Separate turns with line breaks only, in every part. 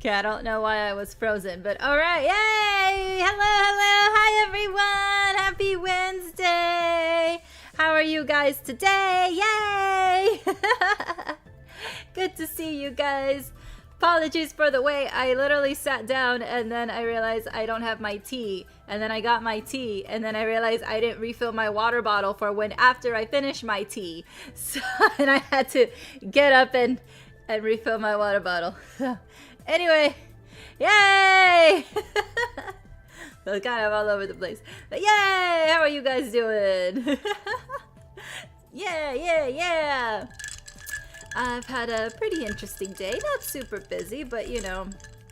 Okay, I don't know why I was frozen, but all right. Yay! Hello. Hi, everyone. Happy Wednesday. How are you guys today? Yay! Good to see you guys. Apologies for the wait. I literally sat down and then I realized I don't have my tea. And then I got my tea and then I realized I didn't refill my water bottle for when after I finished my tea. So, and I had to get up and refill my water bottle. So, anyway, yay! So kind of all over the place. But yay! How are you guys doing? Yeah. I've had a pretty interesting day. Not super busy, but you know,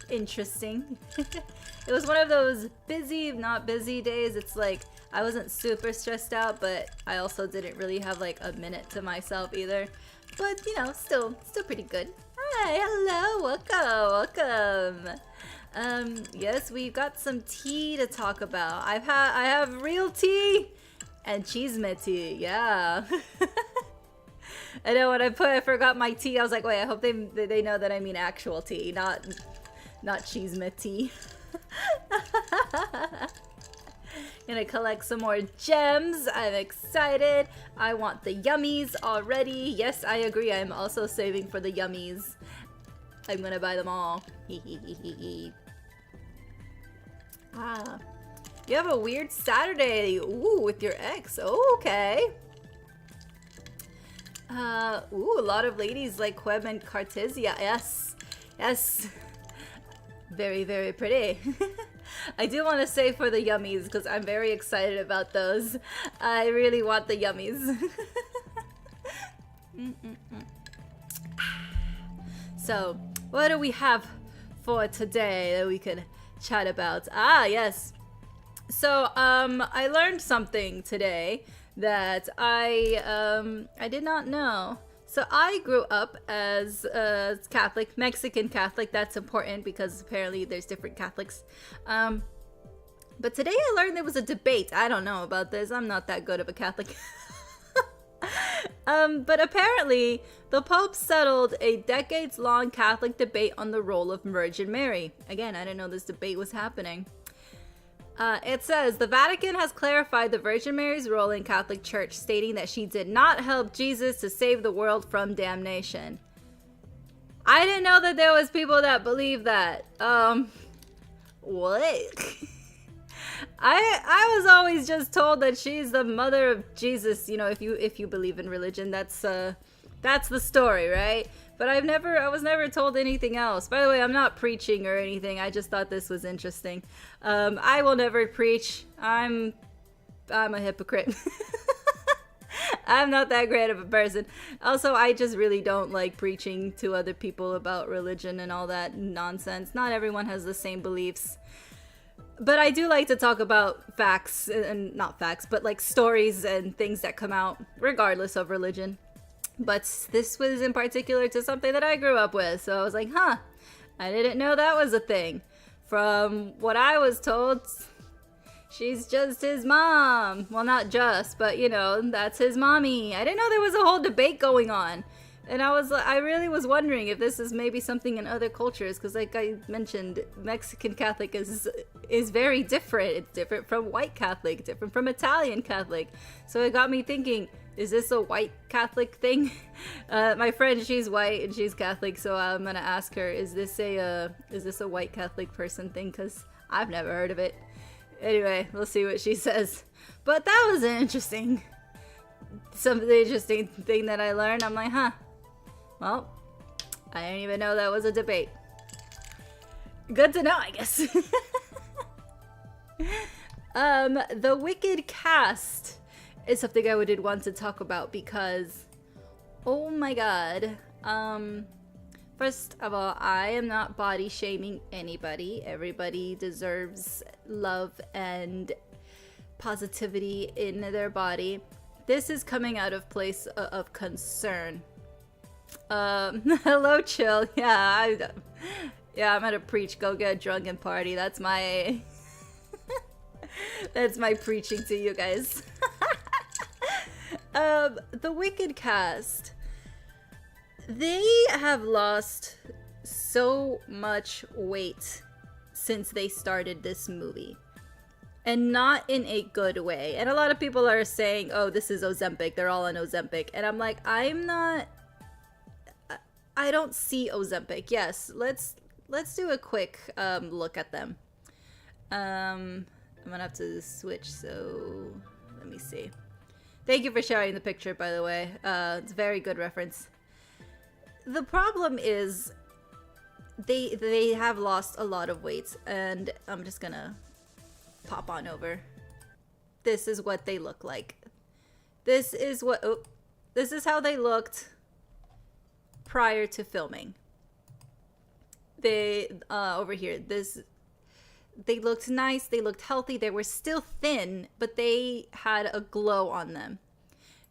interesting. It was one of those busy, not busy days. It's like I wasn't super stressed out, but I also didn't really have like a minute to myself either. But you know, still pretty good. Hi, hello, welcome. Yes, we've got some tea to talk about. I have real tea and cheesemate tea. Yeah. I know when I forgot my tea, I was like, wait, I hope they know that I mean actual tea, not cheesemate tea. Gonna collect some more gems. I'm excited. I want the yummies already. Yes, I agree. I'm also saving for the yummies. I'm gonna buy them all. Ah, you have a weird Saturday. Ooh, with your ex. Oh, okay. Ooh, a lot of ladies like Web and Cartesia. Yes. Very, very pretty. I do want to say for the yummies because I'm very excited about those. I really want the yummies. So, what do we have for today that we could chat about? Ah, yes. So, I learned something today that I did not know. So I grew up as a Catholic, Mexican Catholic. That's important because apparently there's different Catholics. But today I learned there was a debate. I don't know about this. I'm not that good of a Catholic. But apparently the Pope settled a decades-long Catholic debate on the role of Virgin Mary. Again, I didn't know this debate was happening. It says, the Vatican has clarified the Virgin Mary's role in Catholic Church, stating that she did not help Jesus to save the world from damnation. I didn't know that there was people that believe that. What? I was always just told that she's the mother of Jesus. You know, if you believe in religion, that's the story, right? But I was never told anything else. By the way, I'm not preaching or anything. I just thought this was interesting. I will never preach. I'm a hypocrite. I'm not that great of a person. Also, I just really don't like preaching to other people about religion and all that nonsense. Not everyone has the same beliefs. But I do like to talk about facts, and not facts, but like stories and things that come out regardless of religion. But this was in particular to something that I grew up with. So I was like, huh, I didn't know that was a thing. From what I was told, she's just his mom. Well, not just, but you know, that's his mommy. I didn't know there was a whole debate going on. And I really was wondering if this is maybe something in other cultures. Because like I mentioned, Mexican Catholic is very different. It's different from white Catholic, different from Italian Catholic. So it got me thinking, is this a white Catholic thing? My friend, she's white and she's Catholic, so I'm gonna ask her, is this a white Catholic person thing? Because I've never heard of it. Anyway, we'll see what she says. But that was interesting thing that I learned. I'm like, huh. Well, I didn't even know that was a debate. Good to know, I guess. The Wicked cast is something I did want to talk about because, oh my god. First of all, I am not body shaming anybody. Everybody deserves love and positivity in their body. This is coming out of place of concern. Hello, Chill. Yeah, I'm gonna preach. Go get drunk and party. That's my that's my preaching to you guys. The Wicked cast, they have lost so much weight since they started this movie. And not in a good way. And a lot of people are saying, oh, this is Ozempic. They're all on Ozempic. And I'm like, I don't see Ozempic. Yes, let's do a quick look at them. I'm gonna have to switch, so let me see. Thank you for sharing the picture, by the way. It's a very good reference. The problem is they have lost a lot of weight, and I'm just gonna pop on over. This is what they look like. This is how they looked prior to filming. They over here, they looked nice, they looked healthy, they were still thin, but they had a glow on them.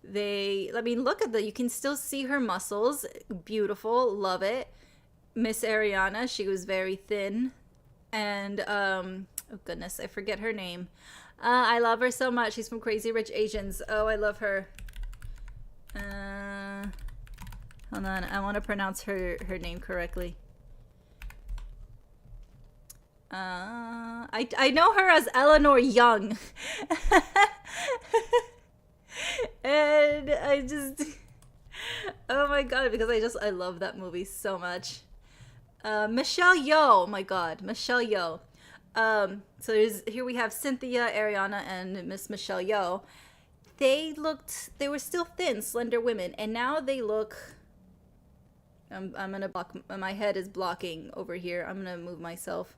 I mean, look at you can still see her muscles. Beautiful, love it. Miss Ariana, she was very thin. And oh goodness, I forget her name. I love her so much. She's from Crazy Rich Asians. Oh, I love her. Hold on, I want to pronounce her name correctly. I know her as Eleanor Young. And I just, oh my god, because I love that movie so much. Michelle Yeoh, oh my god, Michelle Yeoh. So here we have Cynthia, Ariana, and Miss Michelle Yeoh. They were still thin, slender women, and now they look, I'm gonna block, my head is blocking over here. I'm gonna move myself.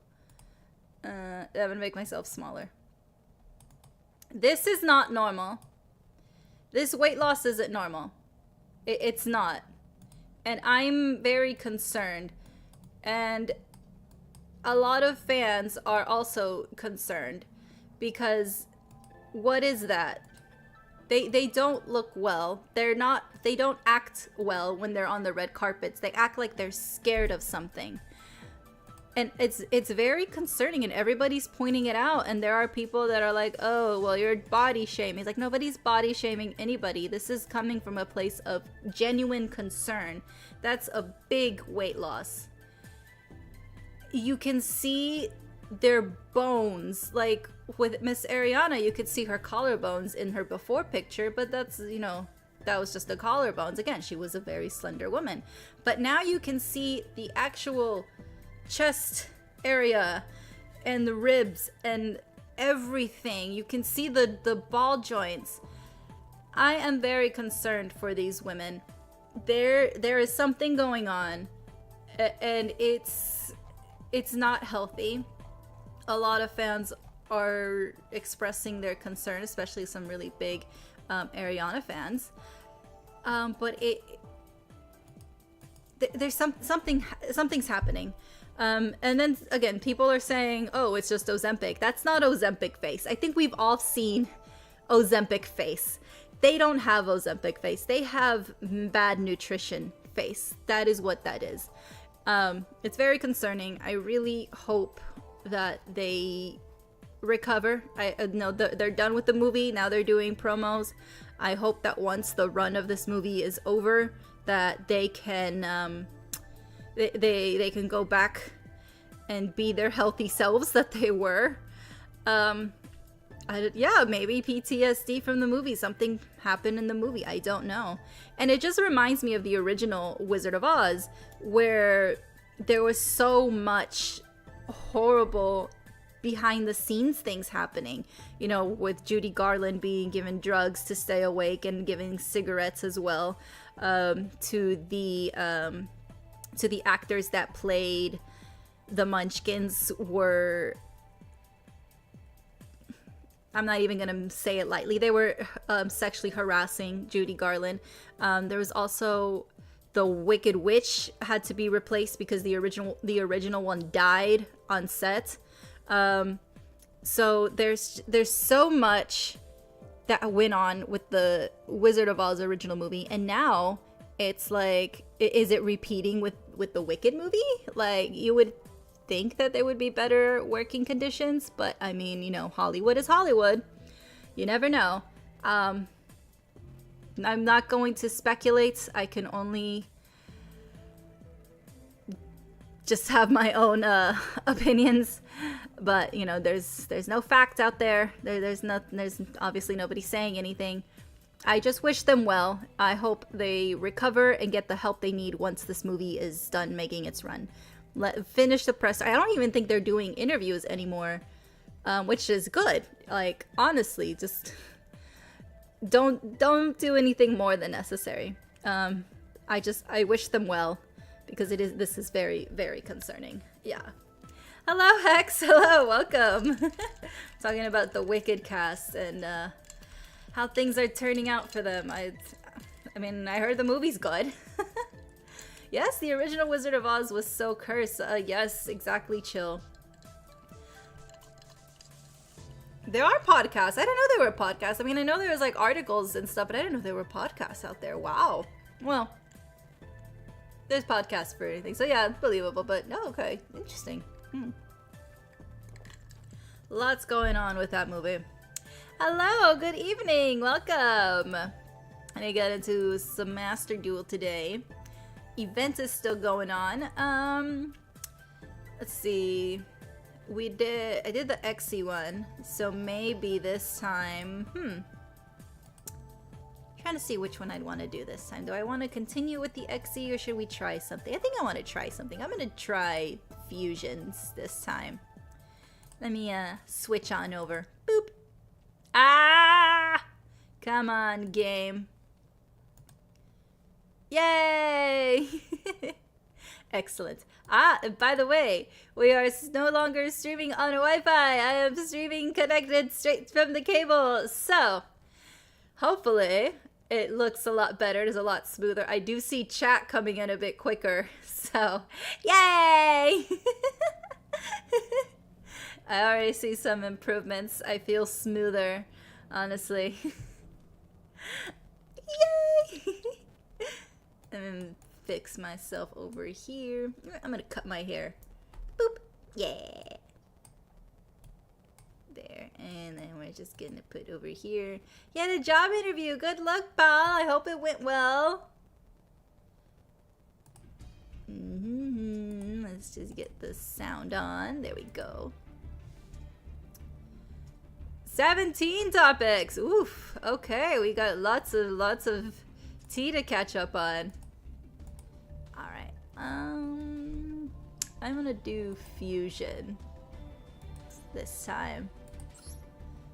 I'm gonna make myself smaller. This is not normal. This weight loss isn't normal. It's not. And I'm very concerned. And a lot of fans are also concerned. Because what is that? They don't look well. They don't act well when they're on the red carpets. They act like they're scared of something. And it's very concerning, and everybody's pointing it out, and there are people that are like, oh, well, you're body shaming. It's like, nobody's body shaming anybody. This is coming from a place of genuine concern. That's a big weight loss. You can see their bones. Like with Miss Ariana, you could see her collarbones in her before picture, but that's, that was just the collarbones. Again, she was a very slender woman. But now you can see the actual chest area and the ribs and everything. You can see the ball joints. I am very concerned for these women. There is something going on, and it's not healthy. A lot of fans are expressing their concern, especially some really big Ariana fans. But there's something's happening. And then again, people are saying, oh, it's just Ozempic. That's not Ozempic face. I think we've all seen Ozempic face. They don't have Ozempic face. They have bad nutrition face. That is what that is. It's very concerning. I really hope that they recover. I know they're done with the movie. Now they're doing promos. I hope that once the run of this movie is over, that they can they can go back and be their healthy selves that they were. Yeah, maybe PTSD from the movie. Something happened in the movie. I don't know. And it just reminds me of the original Wizard of Oz, where there was so much horrible behind the scenes things happening, with Judy Garland being given drugs to stay awake and giving cigarettes as well, to the actors that played the Munchkins were, I'm not even gonna say it lightly, they were sexually harassing Judy Garland. There was also the Wicked Witch had to be replaced because the original one died on set. So there's so much that went on with the Wizard of Oz original movie, and now it's like, is it repeating with the Wicked movie? Like, you would think that there would be better working conditions, but I mean, Hollywood is Hollywood. You never know. I'm not going to speculate. I can only just have my own opinions, but you know, there's no fact out there. There's obviously nobody saying anything. I just wish them well. I hope they recover and get the help they need once this movie is done making its run. Finish the press. I don't even think they're doing interviews anymore, which is good. Like, honestly, just don't do anything more than necessary. I wish them well, because this is very, very concerning. Yeah. Hello, Hex. Hello, welcome. Talking about the Wicked cast and how things are turning out for them. I mean, I heard the movie's good. Yes, the original Wizard of Oz was so cursed. Yes, exactly, chill. There are podcasts. I didn't know there were podcasts. I mean, I know there was like articles and stuff, but I didn't know there were podcasts out there. Wow. Well, there's podcasts for anything. So yeah, it's believable, but no, okay. Interesting. Lots going on with that movie. Hello, good evening. Welcome. I'm gonna get into some Master Duel today. Event is still going on. Let's see. I did the XE one, so maybe this time, trying to see which one I'd want to do this time. Do I want to continue with the XE or should we try something? I think I want to try something. I'm going to try fusions this time. Let me switch on over. Boop. Ah! Come on, game. Yay! Excellent. By the way, we are no longer streaming on Wi-Fi. I am streaming connected straight from the cable. So, hopefully, it looks a lot better. It's a lot smoother. I do see chat coming in a bit quicker. So, yay! I already see some improvements. I feel smoother, honestly. Yay! And fix myself over here. I'm gonna cut my hair. Boop. Yeah. There. And then we're just gonna put over here. Yeah, the job interview. Good luck, pal. I hope it went well. Let's just get the sound on. There we go. 17 topics. Oof. Okay, we got lots of tea to catch up on. Alright, I'm gonna do fusion this time.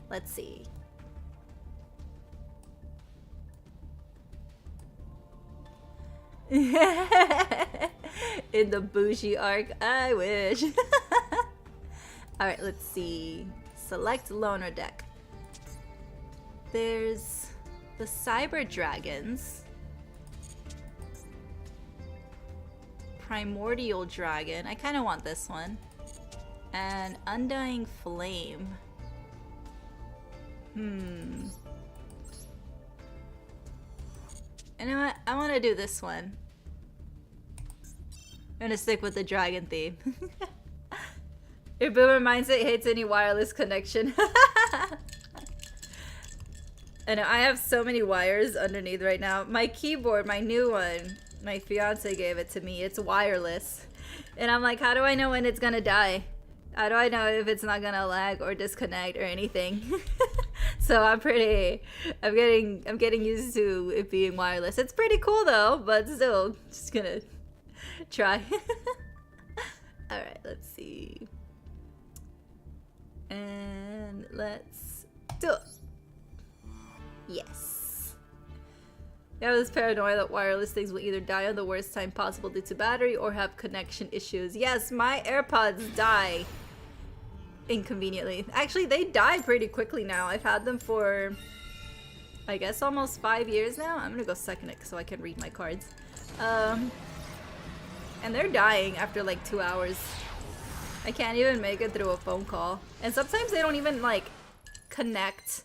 Let's see. In the bougie arc, I wish. Alright, let's see. Select loner deck. There's the Cyber Dragons. Primordial Dragon. I kind of want this one. And Undying Flame. You know what? I want to do this one. I'm gonna stick with the dragon theme. Your boomer mindset hates any wireless connection. And I have so many wires underneath right now. My keyboard, my new one, my fiance gave it to me. It's wireless. And I'm like, how do I know when it's gonna die? How do I know if it's not gonna lag or disconnect or anything? So I'm getting used to it being wireless. It's pretty cool though, but still, just gonna try. Alright, let's see. And let's do it. Yes. I have this paranoia that wireless things will either die on the worst time possible due to battery or have connection issues. Yes, my AirPods die inconveniently. Actually, they die pretty quickly now. I've had them for, I guess, almost 5 years now. I'm gonna go second it so I can read my cards. And they're dying after like 2 hours. I can't even make it through a phone call. And sometimes they don't even like connect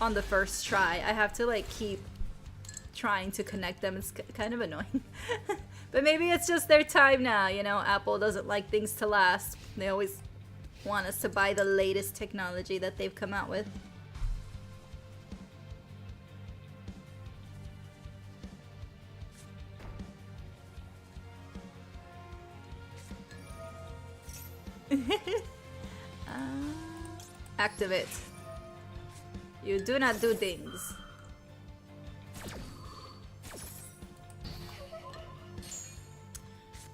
on the first try. I have to like keep trying to connect them. It's kind of annoying. But maybe it's just their time now, you know. Apple doesn't like things to last. They always want us to buy the latest technology that they've come out with. Activate. You do not do things.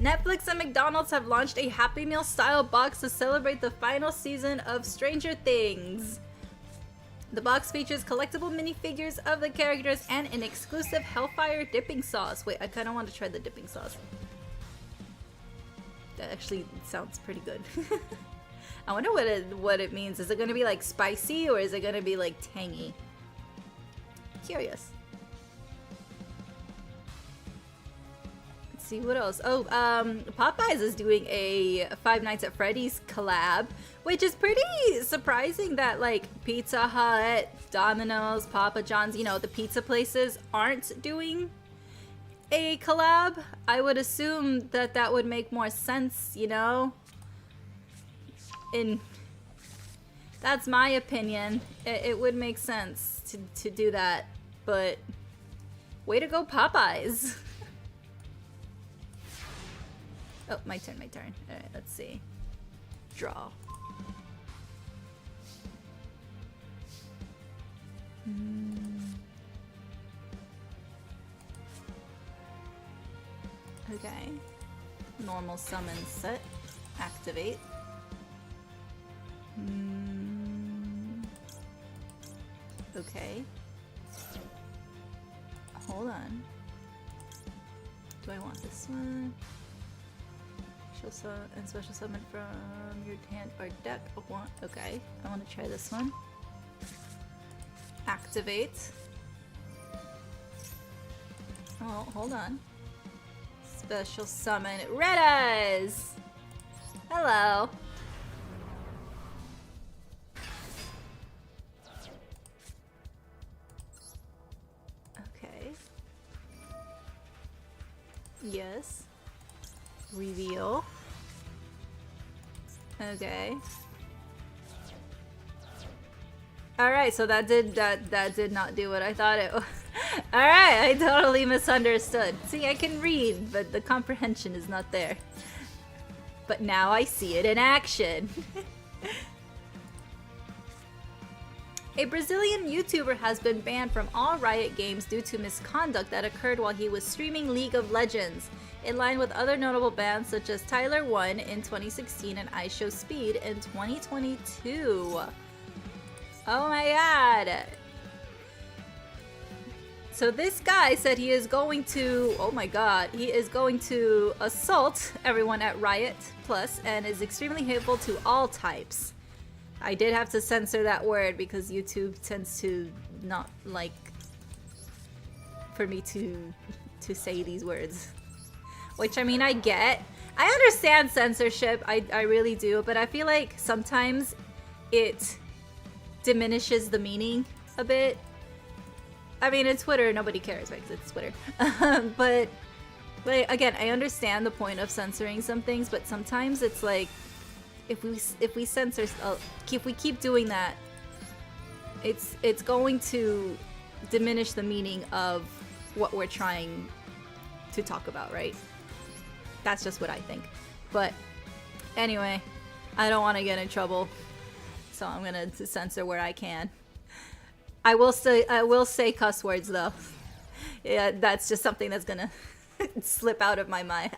Netflix and McDonald's have launched a Happy Meal style box to celebrate the final season of Stranger Things. The box features collectible minifigures of the characters and an exclusive Hellfire dipping sauce. Wait, I kind of want to try the dipping sauce. That actually sounds pretty good. I wonder what it means. Is it going to be like spicy or is it going to be like tangy? Curious. Let's see what else. Oh, Popeyes is doing a Five Nights at Freddy's collab, which is pretty surprising that like Pizza Hut, Domino's, Papa John's, you know, the pizza places aren't doing a collab. I would assume that that would make more sense, you know? And that's my opinion. It would make sense to do that, but way to go, Popeyes. Oh, my turn. All right, let's see. Draw. Okay. Normal summon set. Activate. Okay. Hold on. Do I want this one? Special summon from your hand or deck. Okay. I want to try this one. Activate. Oh, hold on. Special summon Red Eyes! Hello. Okay. Yes. Reveal. Okay. Alright, so that did not do what I thought it was. Alright, I totally misunderstood. See, I can read, but the comprehension is not there. But now I see it in action. A Brazilian YouTuber has been banned from all Riot games due to misconduct that occurred while he was streaming League of Legends, in line with other notable bans such as Tyler 1 in 2016 and iShow Speed in 2022. Oh my god. So this guy said he is going to, oh my god, he is going to assault everyone at Riot Plus and is extremely hateful to all types. I did have to censor that word because YouTube tends to not like for me to say these words. Which, I mean, I get. I understand censorship, I really do, but I feel like sometimes it diminishes the meaning a bit. I mean, it's Twitter, nobody cares, right? Because it's Twitter. But again, I understand the point of censoring some things, but sometimes it's like, if we censor, if we keep doing that, it's going to diminish the meaning of what we're trying to talk about, right? That's just what I think. But anyway, I don't want to get in trouble, so I'm gonna censor where I can. I will say cuss words though. Yeah, that's just something that's gonna slip out of my mouth,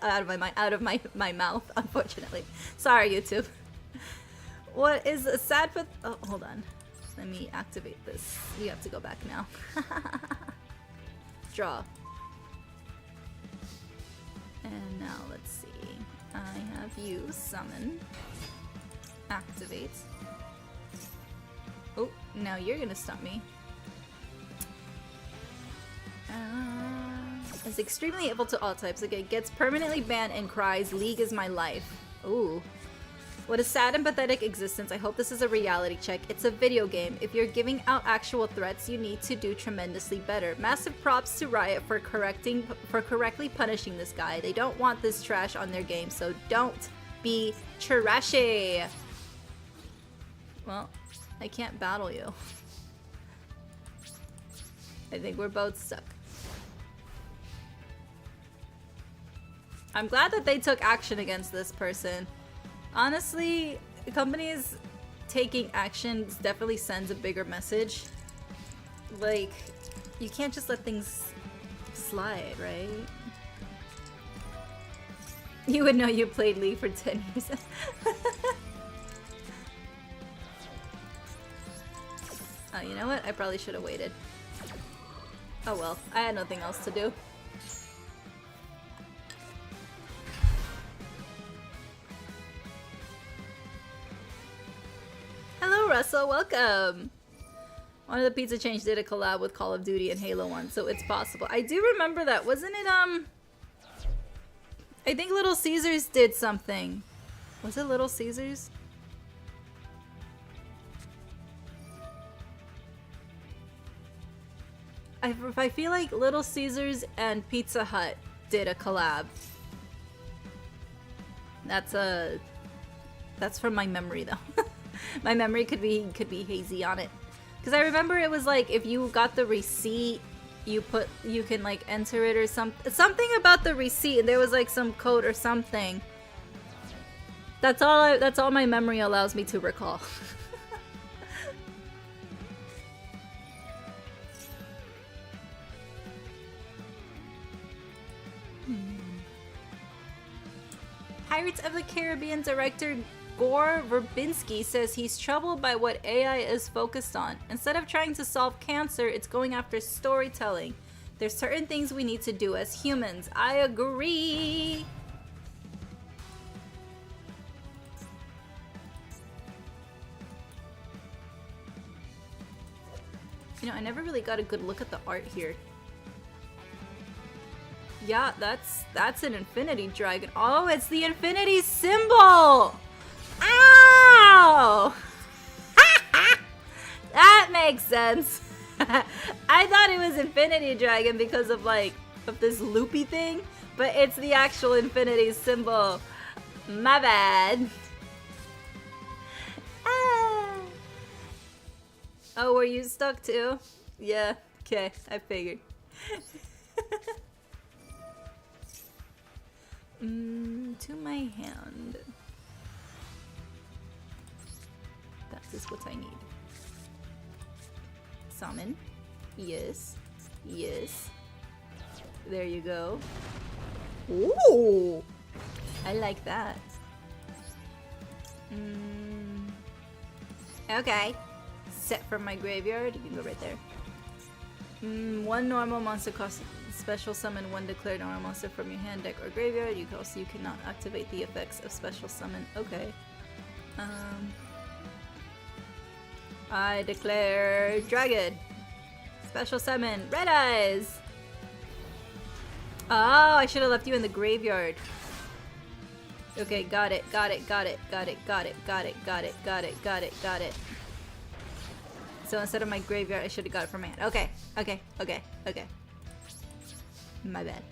unfortunately. Sorry, YouTube. What is sad for? Oh, hold on. Let me activate this. You have to go back now. Draw. And now let's see. I have you summon. Activate. Oh, now you're gonna stop me. Is extremely able to all types. Okay, gets permanently banned and cries, "League is my life." Ooh. What a sad and pathetic existence. I hope this is a reality check. It's a video game. If you're giving out actual threats, you need to do tremendously better. Massive props to Riot for correctly punishing this guy. They don't want this trash on their game, so don't be trashy. Well, I can't battle you. I think we're both stuck. I'm glad that they took action against this person. Honestly, companies taking action definitely sends a bigger message. Like, you can't just let things slide, right? You would know you played League for 10 years. Oh, you know what? I probably should have waited. Oh well, I had nothing else to do. Hello, Russell. Welcome. One of the Pizza Chains did a collab with Call of Duty and Halo 1, so it's possible. I do remember that. Wasn't it, I think Little Caesars did something. Was it Little Caesars? I feel like Little Caesars and Pizza Hut did a collab. That's from my memory though. My memory could be hazy on it. Cause I remember it was like if you got the receipt, you can like enter it or something about the receipt, and there was like some code or something. That's all my memory allows me to recall. Pirates of the Caribbean director Gore Verbinski says he's troubled by what AI is focused on. Instead of trying to solve cancer, it's going after storytelling. There's certain things we need to do as humans. I agree. You know, I never really got a good look at the art here. Yeah, that's an infinity dragon. Oh, it's the infinity symbol! Ow! That makes sense. I thought it was infinity dragon because of this loopy thing, but it's the actual infinity symbol. My bad. Ah. Oh, were you stuck too? Yeah, okay, I figured. To my hand. That is what I need. Summon. Yes. Yes. There you go. Ooh! I like that. Okay. Set from my graveyard. You can go right there. One normal monster costs special summon one declared normal monster from your hand, deck, or graveyard. You cannot activate the effects of special summon. Okay. I declare dragon. Special summon red eyes. Oh, I should have left you in the graveyard. Okay, got it. So instead of my graveyard, I should have got it from my hand. Okay. My bad.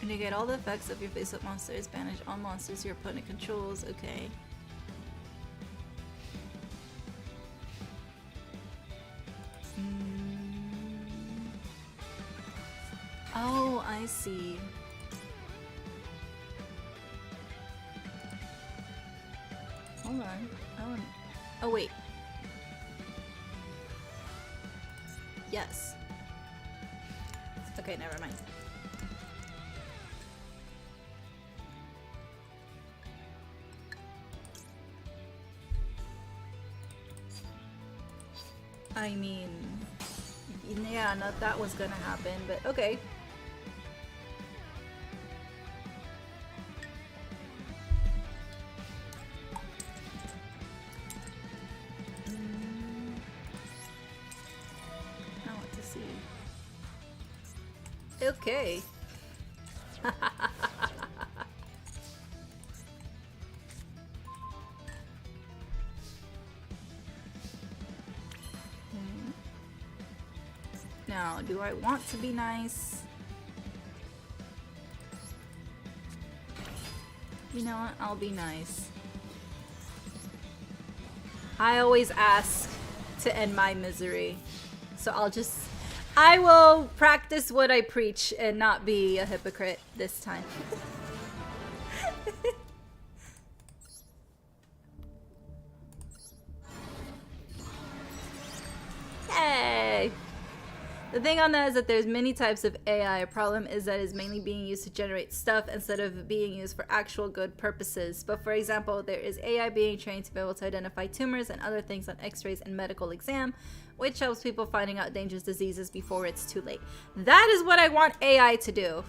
Negate all the effects of your face-up monsters. Banish all monsters your opponent controls. Okay. Oh, I see. Hold on. Oh, wait. Yes. Okay, never mind. I mean, yeah, not that was gonna happen, but okay. I want to see. Okay. Now, do I want to be nice? You know what? I'll be nice. I always ask to end my misery. So I'll just... I will practice what I preach and not be a hypocrite this time. Yay! The thing on that is that there's many types of AI. A problem is that it's mainly being used to generate stuff instead of being used for actual good purposes. But for example, there is AI being trained to be able to identify tumors and other things on x-rays and medical exam, which helps people finding out dangerous diseases before it's too late. That is what I want AI to do.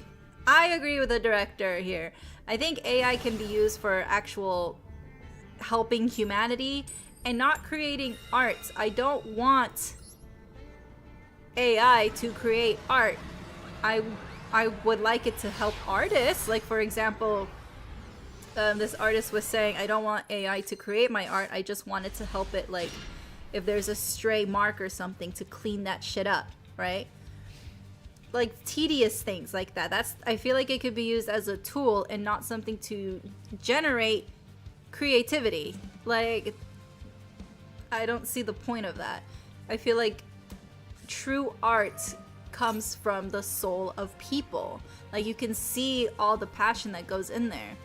I agree with the director here. I think AI can be used for actual helping humanity and not creating art. I don't want AI to create art. I would like it to help artists. Like, for example, this artist was saying, I don't want AI to create my art. I just want it to help it, like, if there's a stray mark or something, to clean that shit up, right? Like, tedious things like that. I feel like it could be used as a tool and not something to generate creativity. Like, I don't see the point of that. I feel like true art comes from the soul of people. Like, you can see all the passion that goes in there.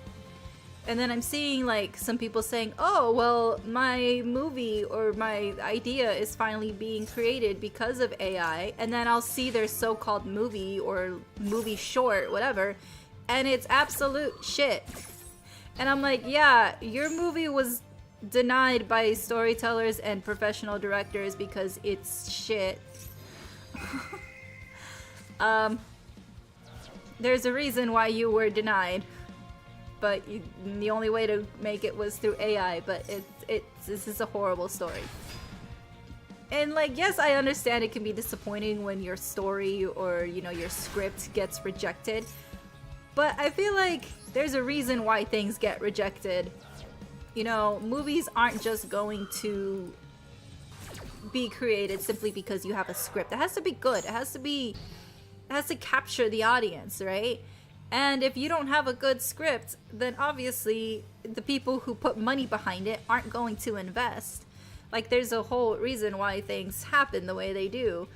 And then I'm seeing, like, some people saying, oh, well, my movie or my idea is finally being created because of AI. And then I'll see their so-called movie or movie short, whatever, and it's absolute shit. And I'm like, yeah, your movie was denied by storytellers and professional directors because it's shit. There's a reason why you were denied. But the only way to make it was through AI, but this is a horrible story. And, like, yes, I understand it can be disappointing when your story or, you know, your script gets rejected. But I feel like there's a reason why things get rejected. You know, movies aren't just going to be created simply because you have a script. It has to be good. It has to capture the audience, right? And if you don't have a good script, then obviously the people who put money behind it aren't going to invest. Like, there's a whole reason why things happen the way they do.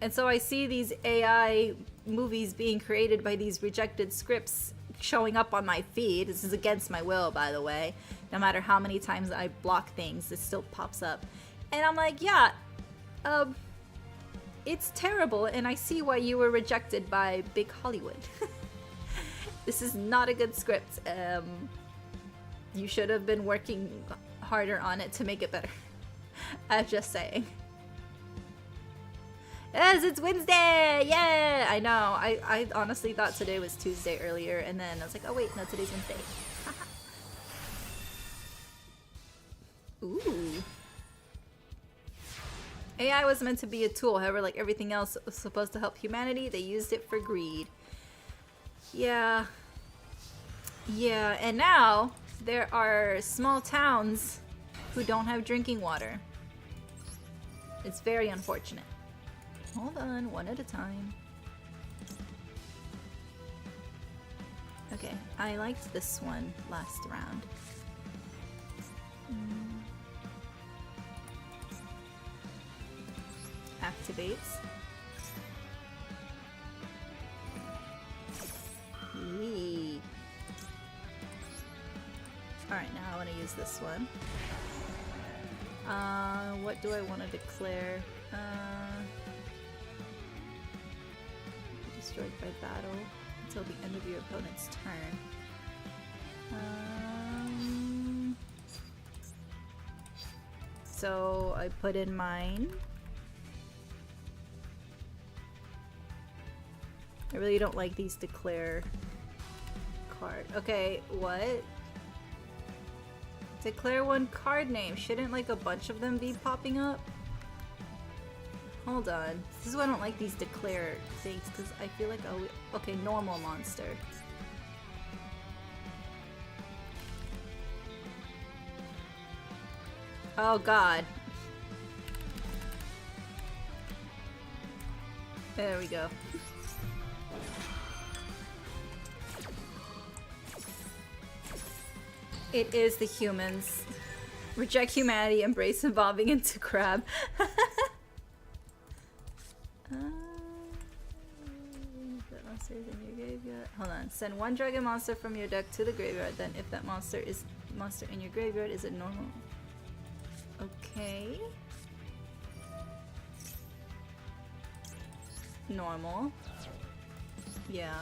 And so I see these AI movies being created by these rejected scripts showing up on my feed. This is against my will, by the way. No matter how many times I block things, it still pops up. And I'm like, yeah, it's terrible, and I see why you were rejected by Big Hollywood. This is not a good script. You should have been working harder on it to make it better. I'm just saying. Yes, it's Wednesday! Yeah! I know. I honestly thought today was Tuesday earlier, and then I was like, oh wait, no, today's Wednesday. Ooh. AI was meant to be a tool, however, like everything else was supposed to help humanity, they used it for greed. Yeah. Yeah, and now there are small towns who don't have drinking water. It's very unfortunate. Hold on, one at a time. Okay, I liked this one last round. Activates. Yee. Alright, now I want to use this one. What do I want to declare? Destroyed by battle until the end of your opponent's turn. So I put in mine. I really don't like these declare card. Okay, what? Declare one card name. Shouldn't like a bunch of them be popping up? Hold on. This is why I don't like these declare things, because I feel like okay, normal monster. Oh god. There we go. It is the humans. Reject humanity, embrace evolving into crab. monsters in your graveyard. Hold on. Send one dragon monster from your deck to the graveyard. Then, if that monster in your graveyard is it normal? Okay. Normal. Yeah.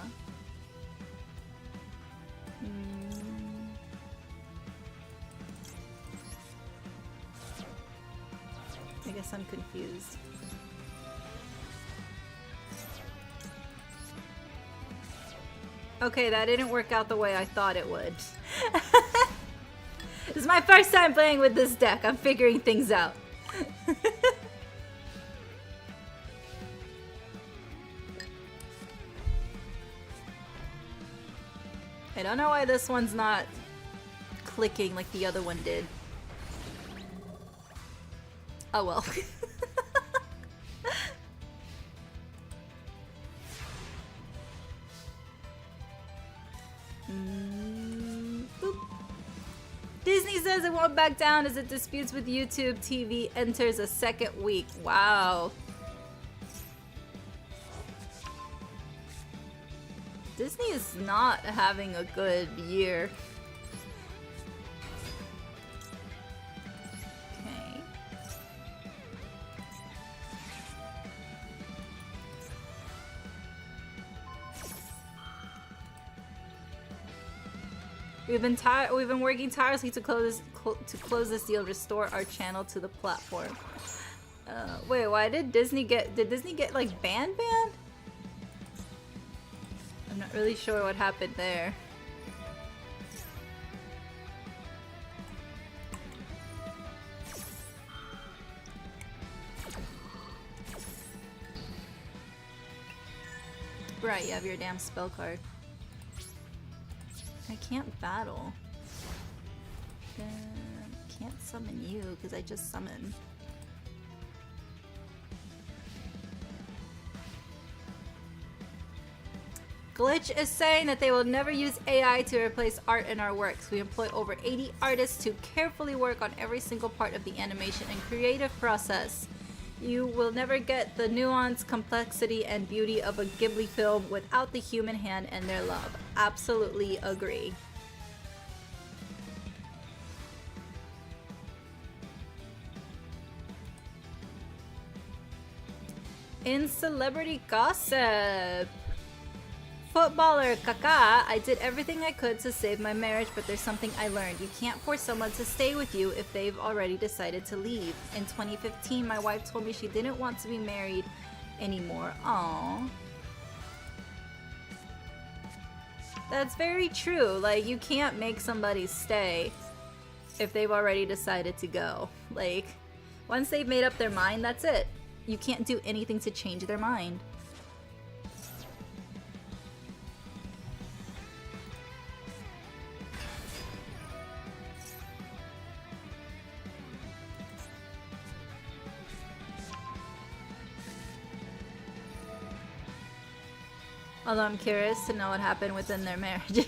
I guess I'm confused. Okay, that didn't work out the way I thought it would. This is my first time playing with this deck. I'm figuring things out. I don't know why this one's not clicking like the other one did. Oh well. Disney says it won't back down as it disputes with YouTube TV enters a second week. Wow. Disney is not having a good year. Okay. We've been working tirelessly to close this deal and restore our channel to the platform. Wait, why did Disney get like banned? I'm not really sure what happened there. Right, you have your damn spell card. I can't battle. Can't summon you because I just summoned. Glitch is saying that they will never use AI to replace art in our works. We employ over 80 artists to carefully work on every single part of the animation and creative process. You will never get the nuance, complexity, and beauty of a Ghibli film without the human hand and their love. Absolutely agree. In celebrity gossip, footballer Kaká, I did everything I could to save my marriage, but there's something I learned. You can't force someone to stay with you if they've already decided to leave. In 2015, my wife told me she didn't want to be married anymore. Aww. That's very true. Like, you can't make somebody stay if they've already decided to go. Like, once they've made up their mind, that's it. You can't do anything to change their mind. Although I'm curious to know what happened within their marriage.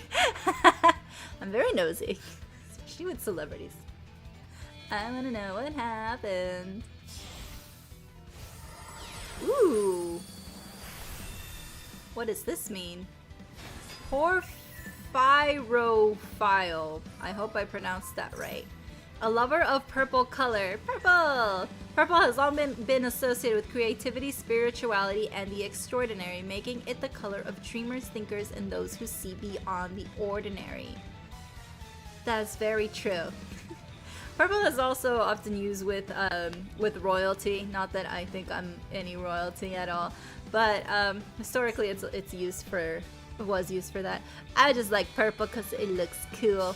I'm very nosy, especially with celebrities. I want to know what happened. Ooh. What does this mean? Porphyrophile. I hope I pronounced that right. A lover of purple color. Purple! Purple has long been associated with creativity, spirituality, and the extraordinary, making it the color of dreamers, thinkers, and those who see beyond the ordinary. That's very true. Purple is also often used with royalty. Not that I think I'm any royalty at all, but historically it was used for that. I just like purple because it looks cool.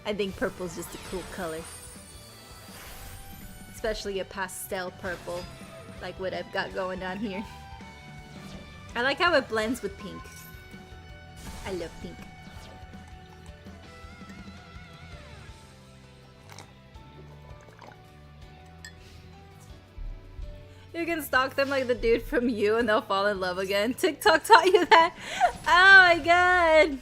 I think purple's just a cool color. Especially a pastel purple, like what I've got going on here. I like how it blends with pink. I love pink. You can stalk them like the dude from You and they'll fall in love again. TikTok taught you that? Oh my god!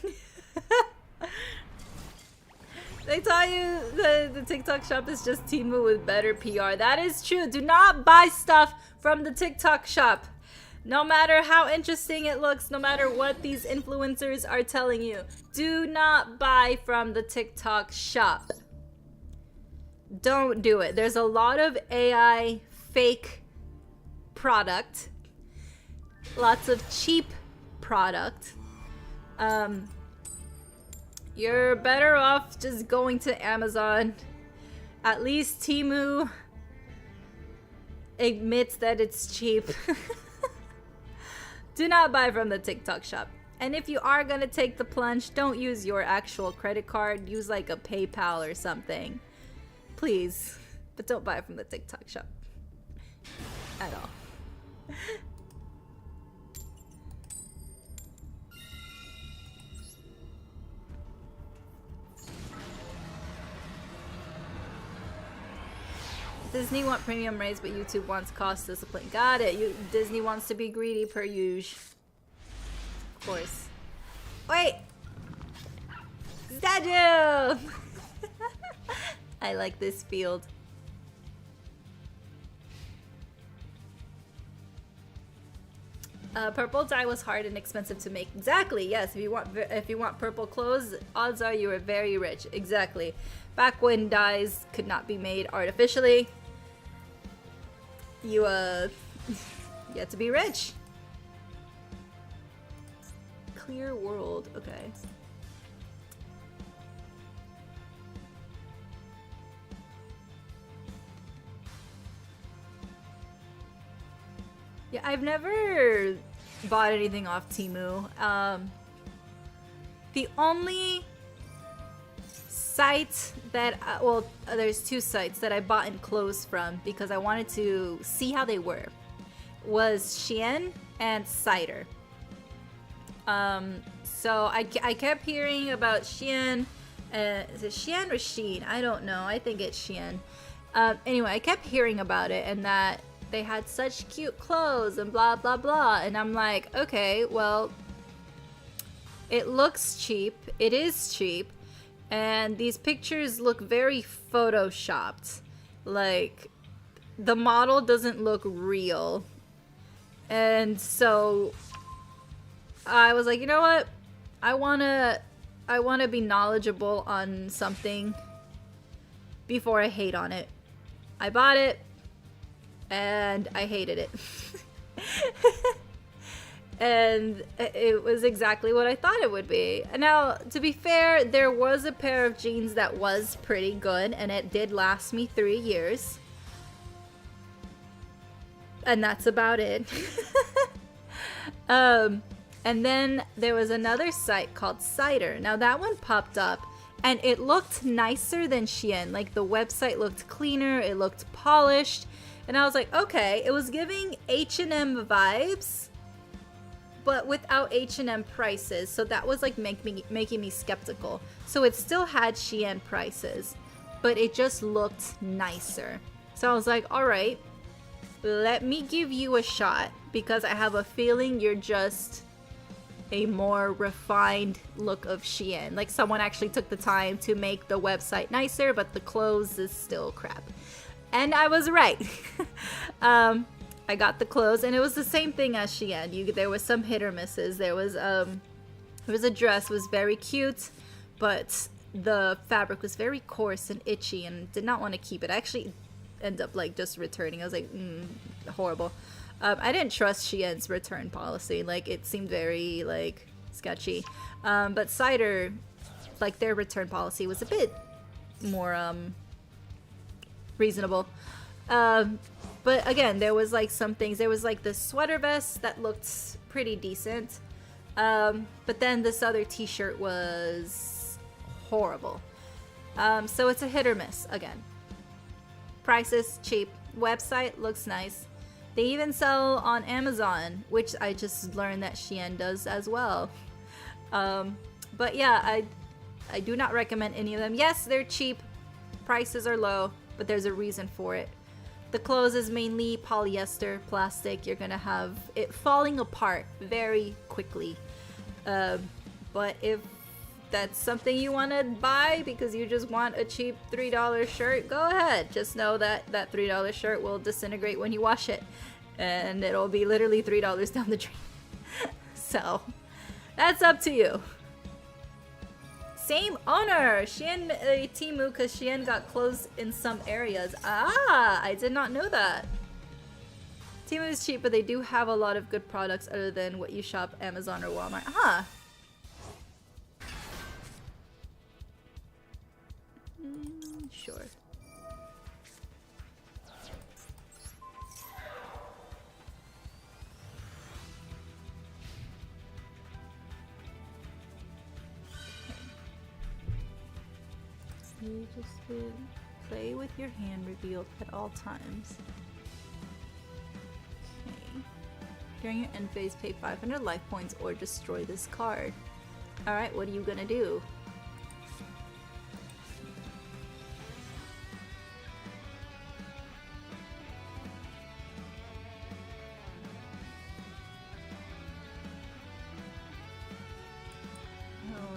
They taught you the TikTok shop is just Temu with better PR. That is true. Do not buy stuff from the TikTok shop. No matter how interesting it looks, no matter what these influencers are telling you, do not buy from the TikTok shop. Don't do it. There's a lot of AI fake product. Lots of cheap product. You're better off just going to Amazon. At least Temu admits that it's cheap. Do not buy from the TikTok shop. And if you are gonna take the plunge, don't use your actual credit card. Use like a PayPal or something. Please. But don't buy from the TikTok shop. At all. Disney want premium rates, but YouTube wants cost discipline. Got it. Disney wants to be greedy per usual. Of course. Wait! Statue! I like this field. Purple dye was hard and expensive to make. Exactly. Yes. If you want purple clothes, odds are you are very rich. Exactly. Back when dyes could not be made artificially, you had to be rich. Clear world. Okay. Yeah, I've never bought anything off Temu. The only site that, there's two sites that I bought in clothes from because I wanted to see how they were, was Shein and Cider. So I kept hearing about Shein. Is it Shein or Shein? I don't know. I think it's Shein. Anyway, I kept hearing about it and that they had such cute clothes and blah blah blah, and I'm like, okay, well, it looks cheap. It is cheap. And these pictures look very photoshopped. Like, the model doesn't look real. And so I was like, you know what? I wanna be knowledgeable on something before I hate on it. I bought it and I hated it. And it was exactly what I thought it would be. Now, to be fair, there was a pair of jeans that was pretty good, and it did last me 3 years. And that's about it. And then there was another site called Cider. Now, that one popped up, and it looked nicer than Shein. Like, the website looked cleaner, it looked polished. And I was like, okay, it was giving H&M vibes, but without H&M prices, so that was like making me skeptical. So it still had Shein prices, but it just looked nicer. So I was like, all right, let me give you a shot, because I have a feeling you're just a more refined look of Shein. Like, someone actually took the time to make the website nicer, but the clothes is still crap. And I was right. I got the clothes, and it was the same thing as Shein. There was some hit or misses. There was a dress, was very cute, but the fabric was very coarse and itchy, and did not want to keep it. I actually ended up like just returning. I was like, horrible. I didn't trust Shein's return policy. Like, it seemed very like sketchy. But Cider, like, their return policy was a bit more reasonable. But again, there was like some things. There was like the sweater vest that looked pretty decent. But then this other t-shirt was horrible. So it's a hit or miss again. Prices cheap. Website looks nice. They even sell on Amazon, which I just learned that Shein does as well. But yeah, I do not recommend any of them. Yes, they're cheap. Prices are low, but there's a reason for it. The clothes is mainly polyester, plastic. You're gonna have it falling apart very quickly. But if that's something you want to buy because you just want a cheap $3 shirt, go ahead. Just know that that $3 shirt will disintegrate when you wash it. and it'll be literally $3 down the drain. So that's up to you. Same owner! Shein Temu, because Shein got closed in some areas. Ah, I did not know that. Temu is cheap, but they do have a lot of good products other than what you shop Amazon or Walmart. Ah! Sure. You just play with your hand revealed at all times. Okay. During your end phase, pay 500 life points or destroy this card. Alright, what are you gonna do?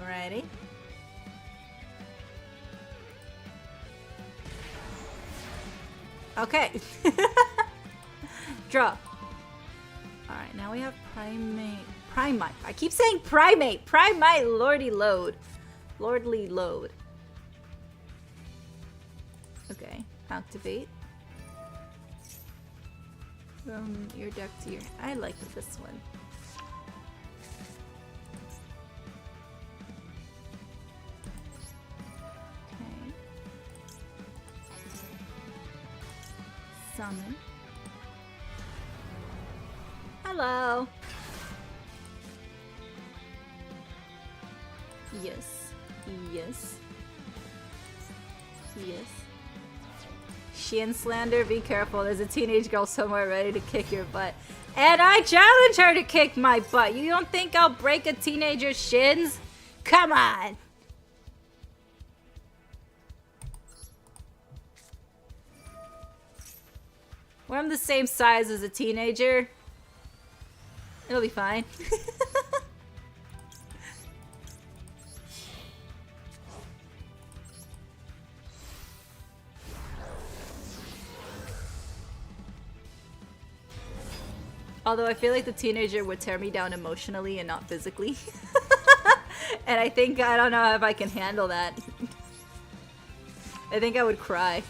Alrighty. Okay. Draw. Alright, now we have primate. Primate. I keep saying primate. Primate lordy load. Lordly load. Okay. Activate. From your deck to your... I like this one. Summon. Hello. Yes. Yes. Yes. Shein slander, be careful. There's a teenage girl somewhere ready to kick your butt. And I challenge her to kick my butt. You don't think I'll break a teenager's shins? Come on. Well, I'm the same size as a teenager. It'll be fine. Although I feel like the teenager would tear me down emotionally and not physically. And I don't know if I can handle that. I think I would cry.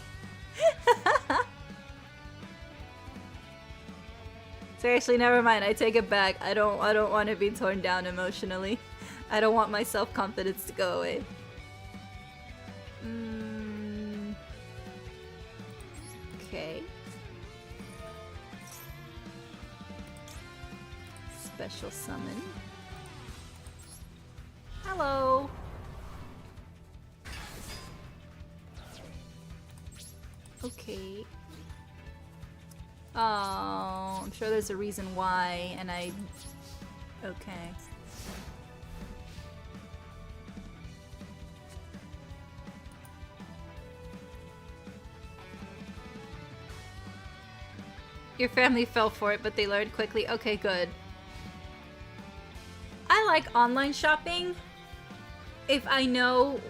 Seriously, never mind. I take it back. I don't want to be torn down emotionally. I don't want my self-confidence to go away. Okay. Special summon. Hello. Okay. Oh, I'm sure there's a reason why, and I... Okay. Your family fell for it, but they learned quickly. Okay, good. I like online shopping if I know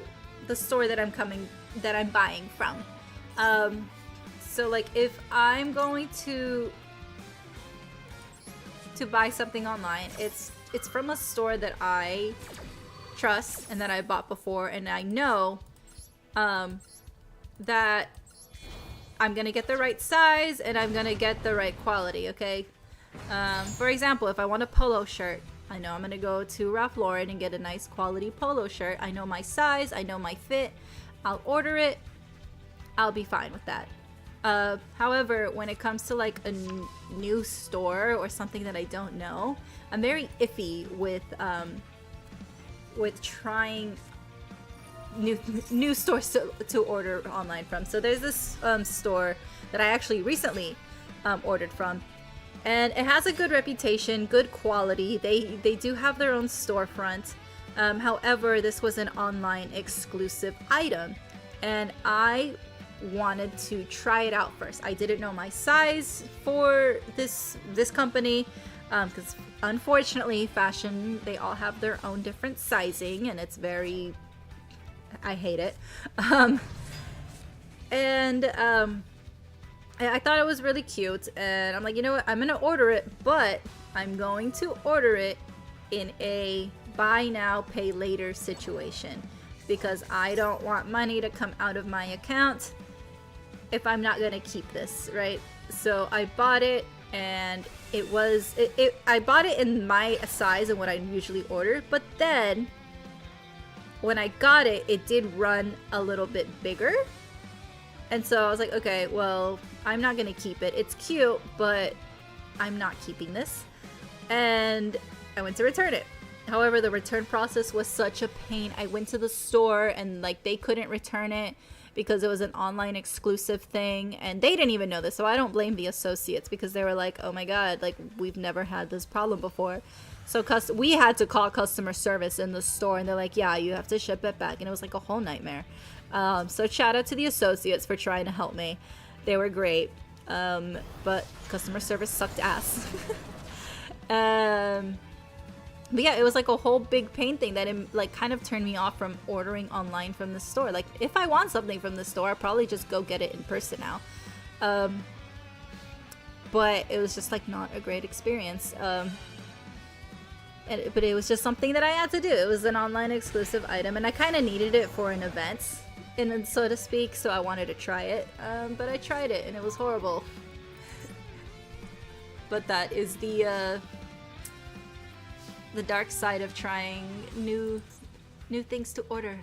the store that I'm buying from. So like if I'm going to buy something online, it's from a store that I trust and that I bought before, and I know that I'm gonna get the right size and I'm gonna get the right quality, okay? For example, if I want a polo shirt, I know I'm gonna go to Ralph Lauren and get a nice quality polo shirt. I know my size, I know my fit, I'll order it, I'll be fine with that. However, when it comes to like a new store or something that I don't know, I'm very iffy with trying new stores to order online from. So there's this store that I actually recently ordered from, and it has a good reputation, good quality. They do have their own storefront. However, this was an online exclusive item, and I wanted to try it out first. I didn't know my size for this company, because unfortunately fashion, they all have their own different sizing, and it's very, I hate it. I thought it was really cute, and I'm like, you know what, I'm gonna order it, but I'm going to order it in a buy now, pay later situation, because I don't want money to come out of my account if I'm not gonna keep this, right? So I bought it, and I bought it in my size and what I usually order, but then when I got it, it did run a little bit bigger. And so I was like, okay, well, I'm not gonna keep it. It's cute, but I'm not keeping this. And I went to return it. However, the return process was such a pain. I went to the store and like they couldn't return it because it was an online exclusive thing, and they didn't even know this. So I don't blame the associates, because they were like, oh my god, like we've never had this problem before. So we had to call customer service in the store, and they're like, yeah, you have to ship it back. And it was like a whole nightmare. So shout out to the associates for trying to help me. They were great. But customer service sucked ass. But yeah, it was like a whole big pain thing that it, like, kind of turned me off from ordering online from the store. Like, if I want something from the store, I'll probably just go get it in person now. But it was just like not a great experience. But it was just something that I had to do. It was an online exclusive item, and I kind of needed it for an event, so to speak, so I wanted to try it. But I tried it, and it was horrible. But that is the dark side of trying new things to order.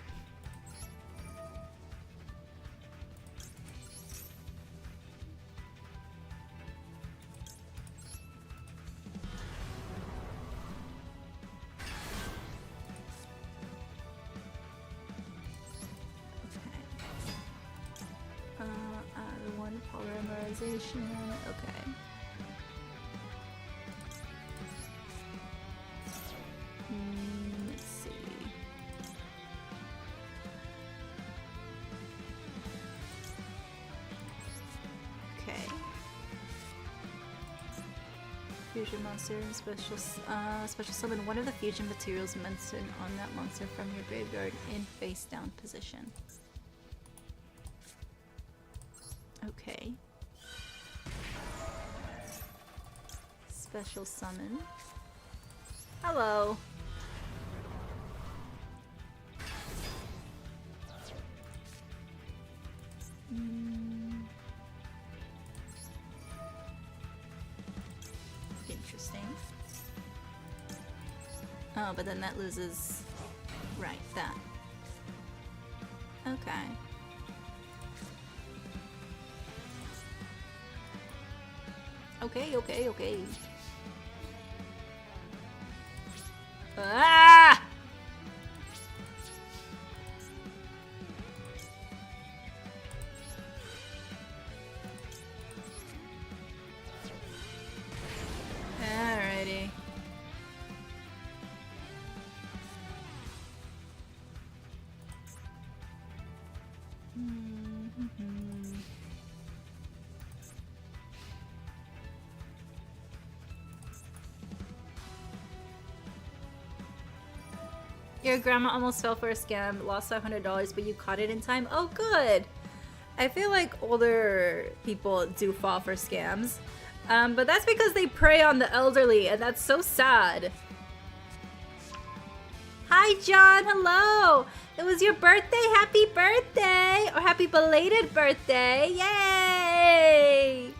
One polymerization. Okay. Let's see. Okay. Fusion monster and special summon one of the fusion materials mentioned on that monster from your graveyard in face down position. Okay. Special summon. Hello. Interesting. Oh, but then that loses... Right, that. Okay. Okay. Ah! Alrighty. Your grandma almost fell for a scam, lost $500, but you caught it in time. Oh, good. I feel like older people do fall for scams, but that's because they prey on the elderly, and that's so sad. Hi, John. Hello. It was your birthday. Happy birthday, or happy belated birthday. Yay!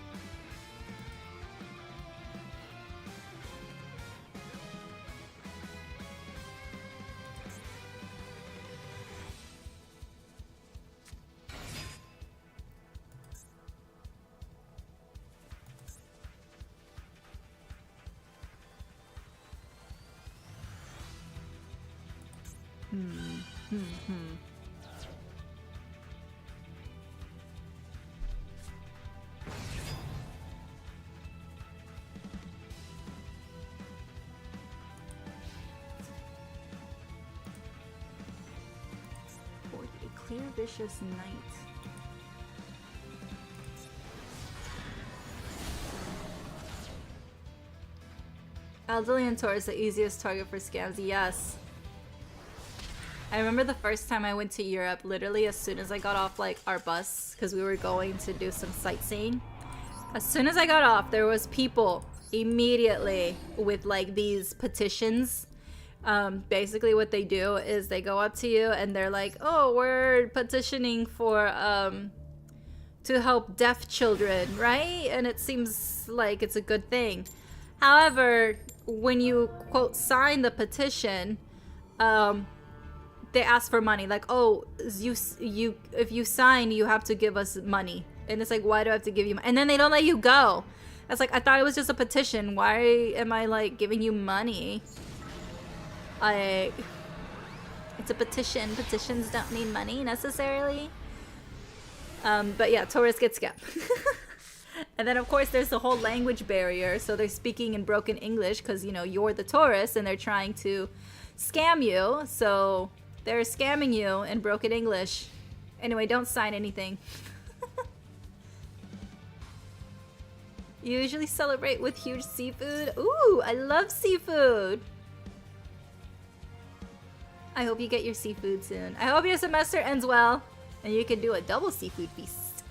Clear Vicious Knight. Eldelian Tor is the easiest target for scams. Yes. I remember the first time I went to Europe, literally as soon as I got off like our bus, because we were going to do some sightseeing, As soon as I got off, there was people immediately with like these petitions. Basically what they do is they go up to you and they're like, oh, we're petitioning for to help deaf children, right? And it seems like it's a good thing. However, when you quote sign the petition, they ask for money. Like, oh, you if you sign, you have to give us money. And it's like, why do I have to give you money? And then they don't let you go. It's like, I thought it was just a petition. Why am I like giving you money? Like, it's a petition. Petitions don't need money necessarily. But yeah, tourists get scammed. And then of course there's the whole language barrier. So they're speaking in broken English because, you know, you're the tourist and they're trying to scam you. So they're scamming you in broken English. Anyway, don't sign anything. You usually celebrate with huge seafood. Ooh, I love seafood. I hope you get your seafood soon. I hope your semester ends well and you can do a double seafood feast.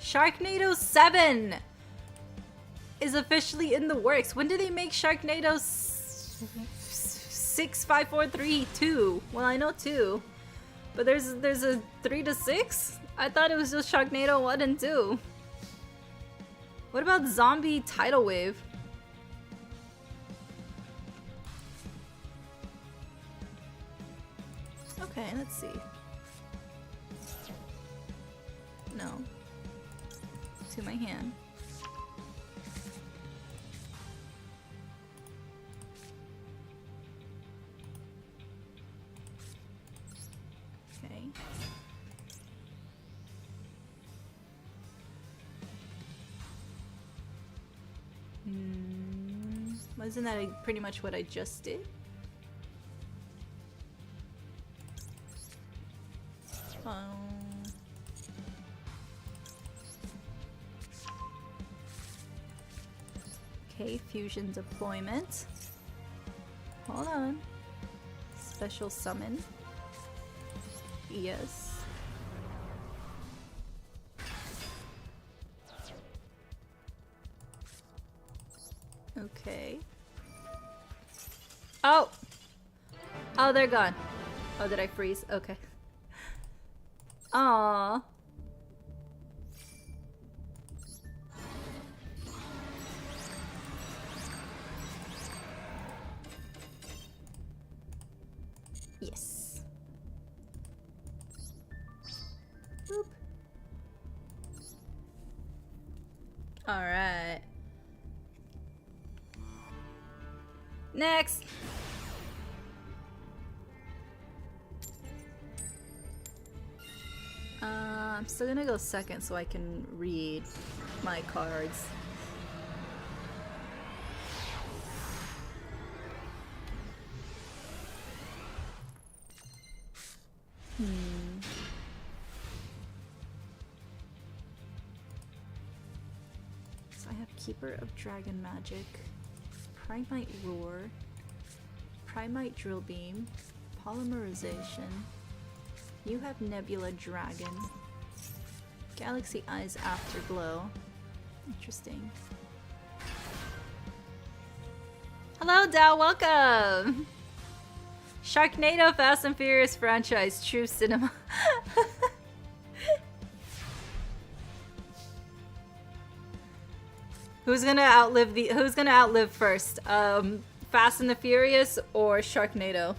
Sharknado 7 is officially in the works. When did they make Sharknado 6, 5, 4, 3, 2? Well, I know 2. But there's a 3 to 6? I thought it was just Sharknado 1 and 2. What about Zombie Tidal Wave? Okay, let's see. No. To my hand. Okay. Wasn't that pretty much what I just did? Okay, fusion deployment. Hold on. Special summon. Yes. Okay. Oh! Oh, they're gone. Oh, did I freeze? Okay. Aww. Yes. Boop. Alright. Next! I'm still gonna go second so I can read my cards. So I have Keeper of Dragon Magic, Primite Roar, Primite Drill Beam, Polymerization. You have Nebula Dragon, Galaxy Eyes Afterglow. Interesting. Hello, Dow, welcome! Sharknado Fast and Furious franchise, true cinema. Who's gonna outlive first? Fast and the Furious or Sharknado?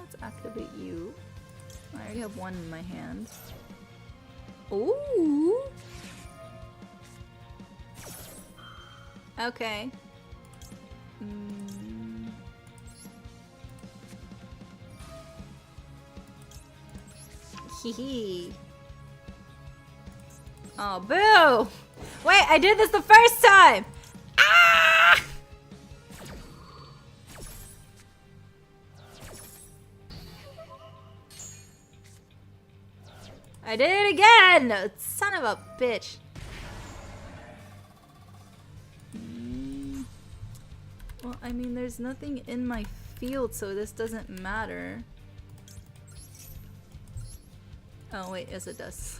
Let's activate you. I already have one in my hand. Ooh. Okay. Hee. Oh, boo! Wait, I did this the first time! Ah! I did it again! Son of a bitch. Well, I mean, there's nothing in my field, so this doesn't matter. Oh, wait, yes it does.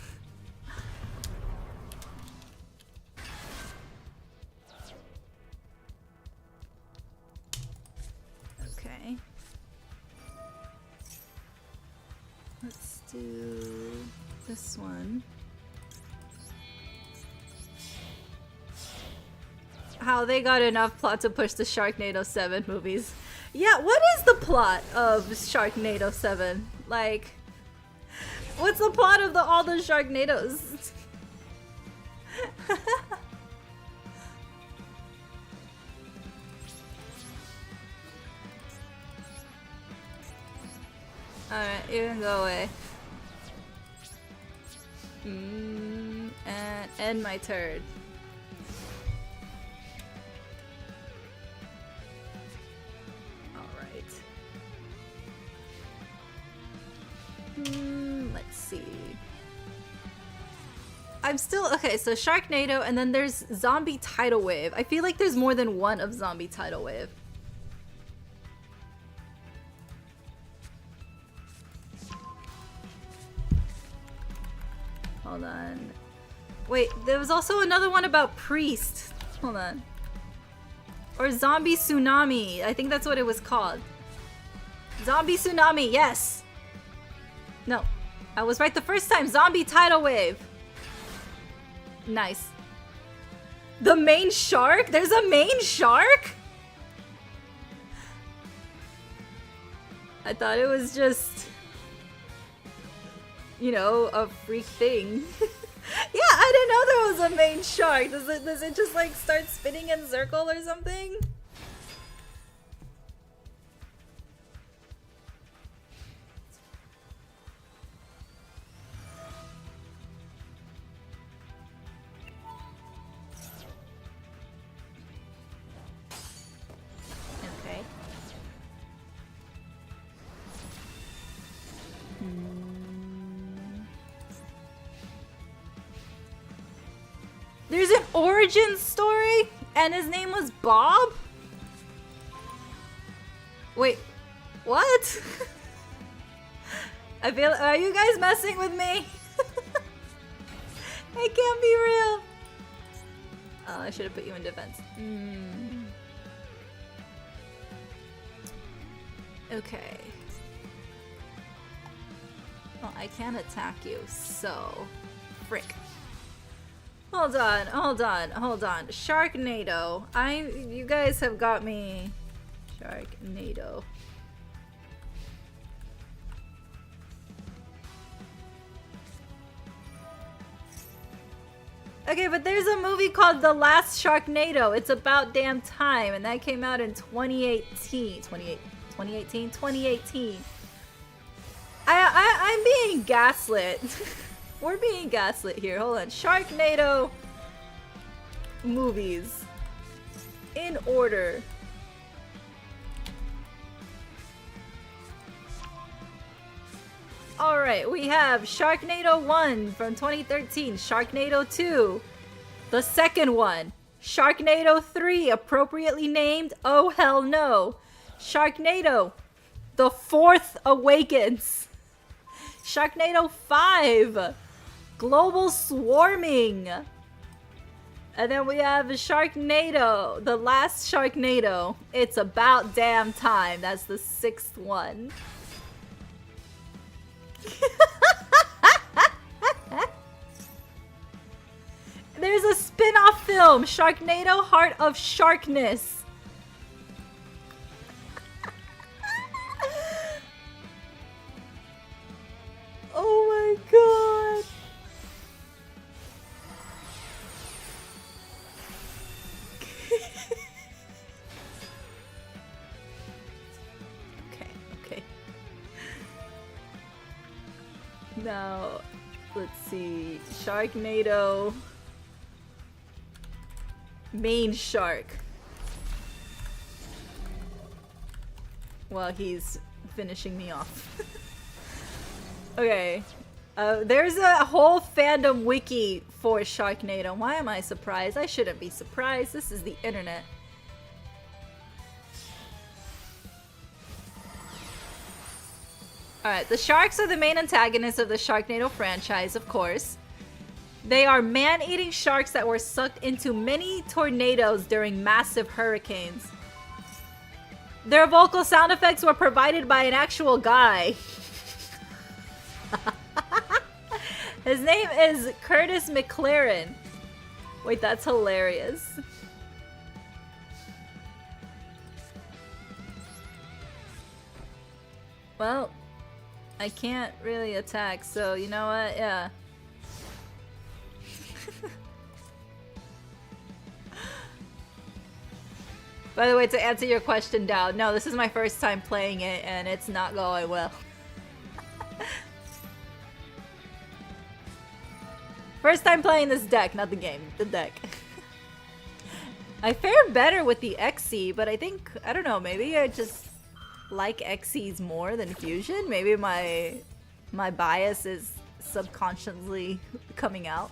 Okay. Let's do this one. How they got enough plot to push the Sharknado 7 movies. Yeah, what is the plot of Sharknado 7? Like, what's the plot of all the Sharknados? Alright, you can go away. And end my turn. Alright. Let's see. I'm still okay, so Sharknado, and then there's Zombie Tidal Wave. I feel like there's more than one of Zombie Tidal Wave. Hold on. Wait, there was also another one about Priest. Hold on. Or Zombie Tsunami. I think that's what it was called. Zombie Tsunami, yes! No. I was right the first time. Zombie Tidal Wave. Nice. The main shark? There's a main shark? I thought it was just, you know, a freak thing. Yeah, I didn't know there was a main shark. Does it just like start spinning in circle or something? Okay. There's an origin story, and his name was Bob? Wait, what? I feel, are you guys messing with me? It can't be real. Oh, I should have put you in defense. Okay. Well, I can't attack you, so frick. Hold on, hold on, hold on. Sharknado. You guys have got me. Sharknado. Okay, but there's a movie called The Last Sharknado. It's about damn time, and that came out in 2018. 2018? I'm being gaslit. We're being gaslit here. Hold on. Sharknado movies. In order. Alright, we have Sharknado 1 from 2013. Sharknado 2. The second one. Sharknado 3, appropriately named Oh Hell No. Sharknado. The Fourth Awakens. Sharknado 5. Global Swarming. And then we have Sharknado, The Last Sharknado. It's About Damn Time. That's the 6th one. There's a spin-off film, Sharknado Heart of Sharkness. Oh my god. Okay. Now, let's see. Sharknado. Main shark. Well, he's finishing me off. Okay. There's a whole fandom wiki for Sharknado. Why am I surprised? I shouldn't be surprised. This is the internet. Alright, the sharks are the main antagonists of the Sharknado franchise, of course. They are man-eating sharks that were sucked into many tornadoes during massive hurricanes. Their vocal sound effects were provided by an actual guy. His name is Curtis McLaren. Wait, that's hilarious. Well, I can't really attack, so you know what? Yeah. By the way, to answer your question, Dow, no, this is my first time playing it, and it's not going well. First time playing this deck, not the game, the deck. I fare better with the XC, but I think, I don't know, maybe I just like XCs more than Fusion? Maybe my bias is subconsciously coming out.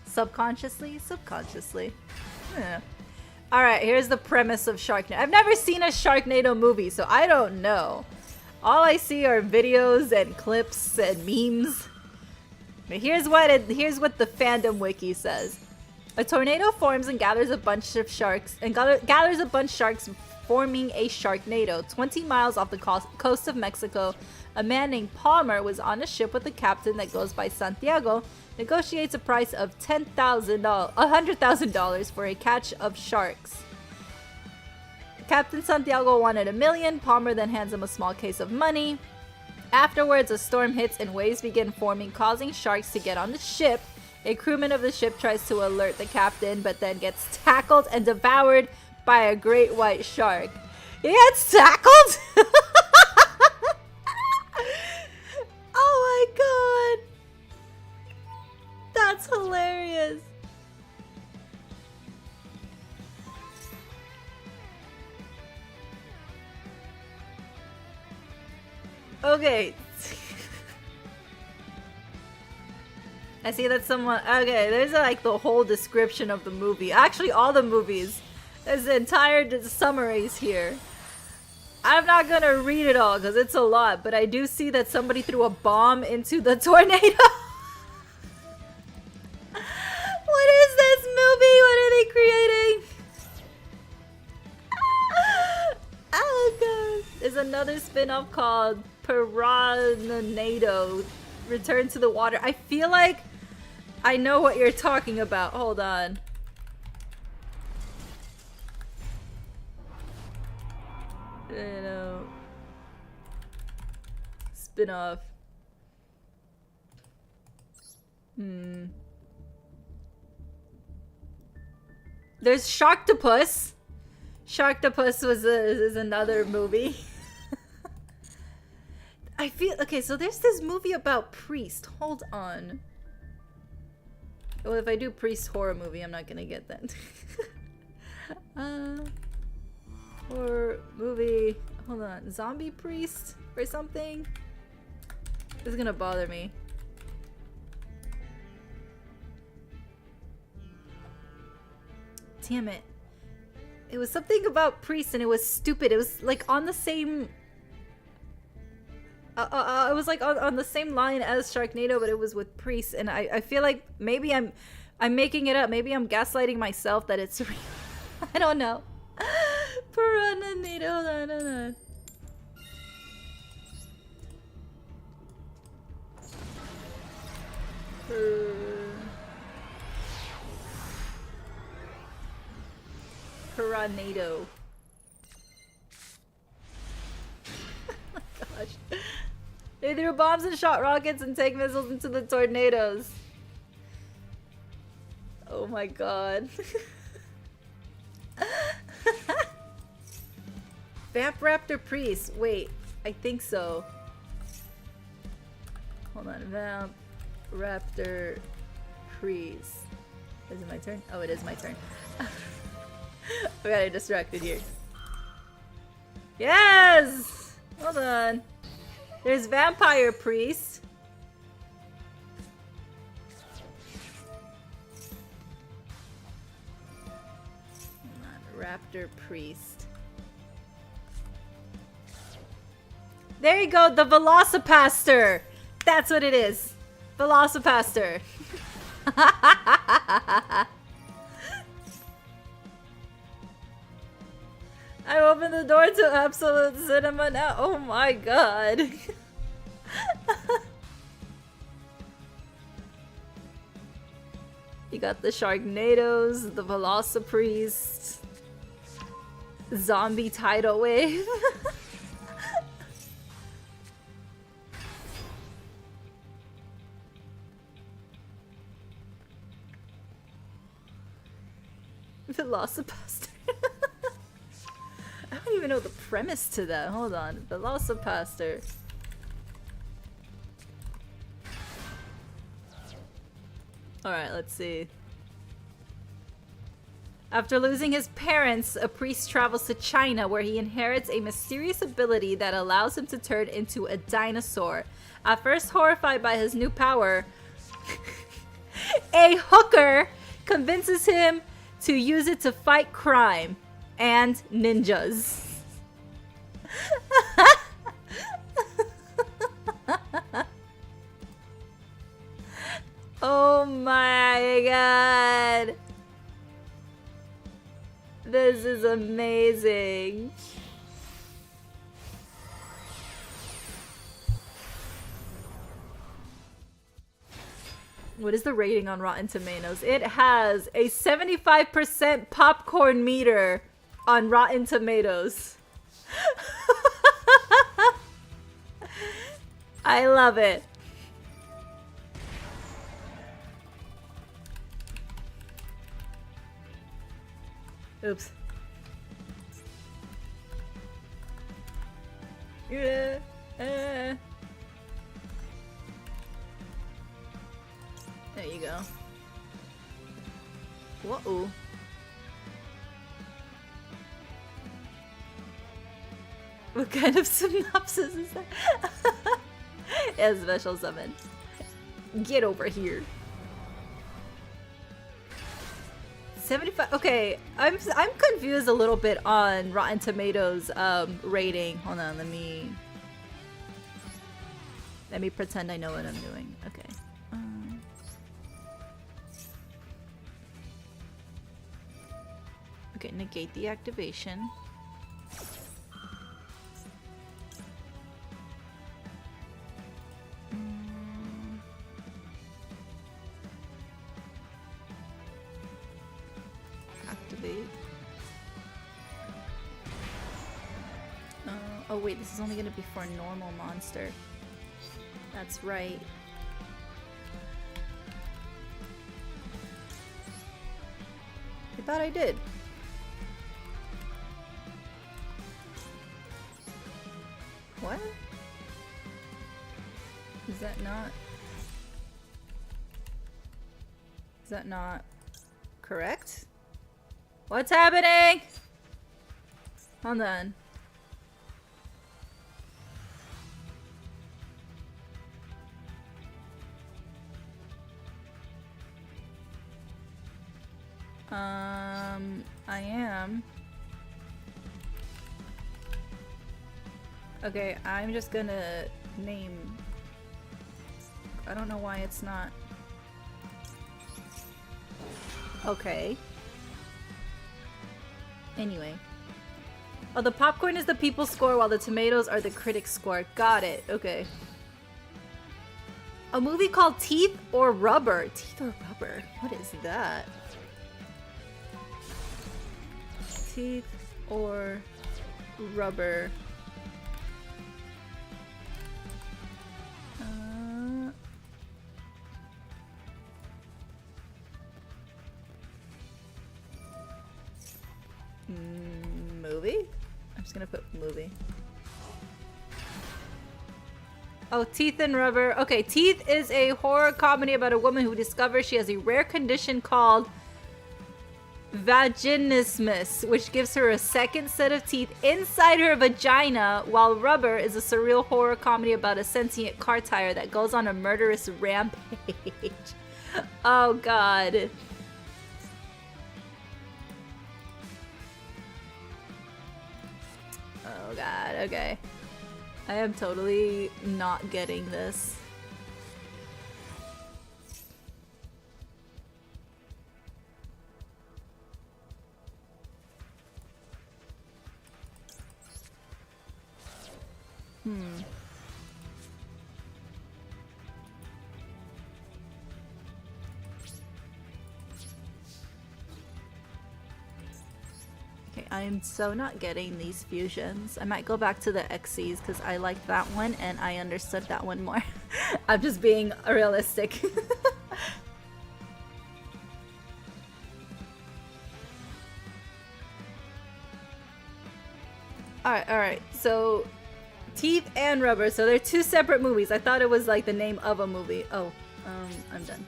Subconsciously? Subconsciously. Yeah. Alright, here's the premise of Sharknado. I've never seen a Sharknado movie, so I don't know. All I see are videos and clips and memes. But here's what the fandom wiki says. A tornado forms and gathers a bunch of sharks forming a Sharknado. 20 miles off the coast of Mexico, a man named Palmer was on a ship with a captain that goes by Santiago, negotiates a price of $100,000 for a catch of sharks. Captain Santiago wanted $1 million. Palmer then hands him a small case of money. Afterwards, a storm hits and waves begin forming, causing sharks to get on the ship. A crewman of the ship tries to alert the captain, but then gets tackled and devoured by a great white shark. He gets tackled? Oh my god. That's hilarious. Okay. I see that someone... Okay, there's like the whole description of the movie. Actually, all the movies. There's the entire summaries here. I'm not gonna read it all because it's a lot, but I do see that somebody threw a bomb into the tornado. What is this movie? What are they creating? Oh god. There's another spin-off called Piranado. Return to the water. I feel like I know what you're talking about. Hold on. You know, spin-off. There's Sharktopus. Sharktopus is another movie. I feel okay. So there's this movie about priest. Hold on. Well, if I do priest horror movie, I'm not gonna get that. Horror movie. Hold on. Zombie priest or something? This is gonna bother me. Damn it. It was something about priests and it was stupid. It was like on the same... it was like on the same line as Sharknado, but it was with priests. And I feel like maybe I'm making it up. Maybe I'm gaslighting myself that it's real. I don't know. Piranado, hold on. Piranado. Oh my gosh. They threw bombs and shot rockets and take missiles into the tornadoes. Oh my god. Vamp Raptor Priest. Wait, I think so. Hold on. Vamp Raptor Priest. Is it my turn? Oh, it is my turn. I got distracted here. Yes! Hold on. There's Vampire Priest. Raptor Priest. There you go, the Velocipaster. That's what it is. Velocipaster. I opened the door to absolute cinema now. Oh my god. You got the Sharknadoes, the Velocipriest, zombie tidal wave. Velocipaster. I don't even know the premise to that. Hold on. Velocipaster. Alright, let's see. After losing his parents, a priest travels to China where he inherits a mysterious ability that allows him to turn into a dinosaur. At first horrified by his new power, a hooker convinces him to use it to fight crime and ninjas. Oh my god. This is amazing. What is the rating on Rotten Tomatoes? It has a 75% popcorn meter on Rotten Tomatoes. I love it. Oops. Yeah. There you go. Whoa. What kind of synopsis is that? Yeah, special summon. Get over here. 75. Okay, I'm confused a little bit on Rotten Tomatoes rating. Hold on, let me pretend I know what I'm doing. Okay. Okay, negate the activation. Activate. Oh wait, this is only gonna be for a normal monster. That's right. I thought I did. What? Is that not... Is that not correct? What's happening? Hold on. I am. Okay, I'm just gonna name... I don't know why it's not... Okay. Anyway. Oh, the popcorn is the people's score while the tomatoes are the critics' score. Got it. Okay. A movie called Teeth or Rubber. Teeth or Rubber? What is that? Teeth or Rubber. Movie? I'm just gonna put movie. Oh, Teeth and Rubber. Okay, Teeth is a horror comedy about a woman who discovers she has a rare condition called vaginismus, which gives her a second set of teeth inside her vagina, while Rubber is a surreal horror comedy about a sentient car tire that goes on a murderous rampage. Oh god. Oh god, okay. I am totally not getting this. Okay, I am so not getting these fusions. I might go back to the Xyz because I liked that one and I understood that one more. I'm just being realistic. Alright, so Teeth and Rubber, so they're two separate movies. I thought it was like the name of a movie. Oh, I'm done.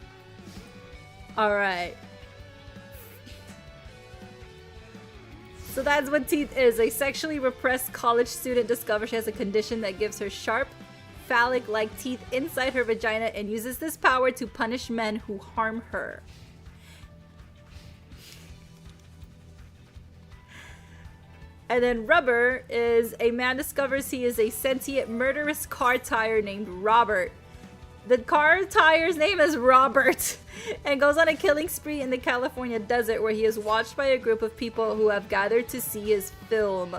Alright. So that's what Teeth is. A sexually repressed college student discovers she has a condition that gives her sharp, phallic-like teeth inside her vagina and uses this power to punish men who harm her. And then Rubber is a man discovers he is a sentient murderous car tire named Robert. The car tire's name is Robert and goes on a killing spree in the California desert where he is watched by a group of people who have gathered to see his film.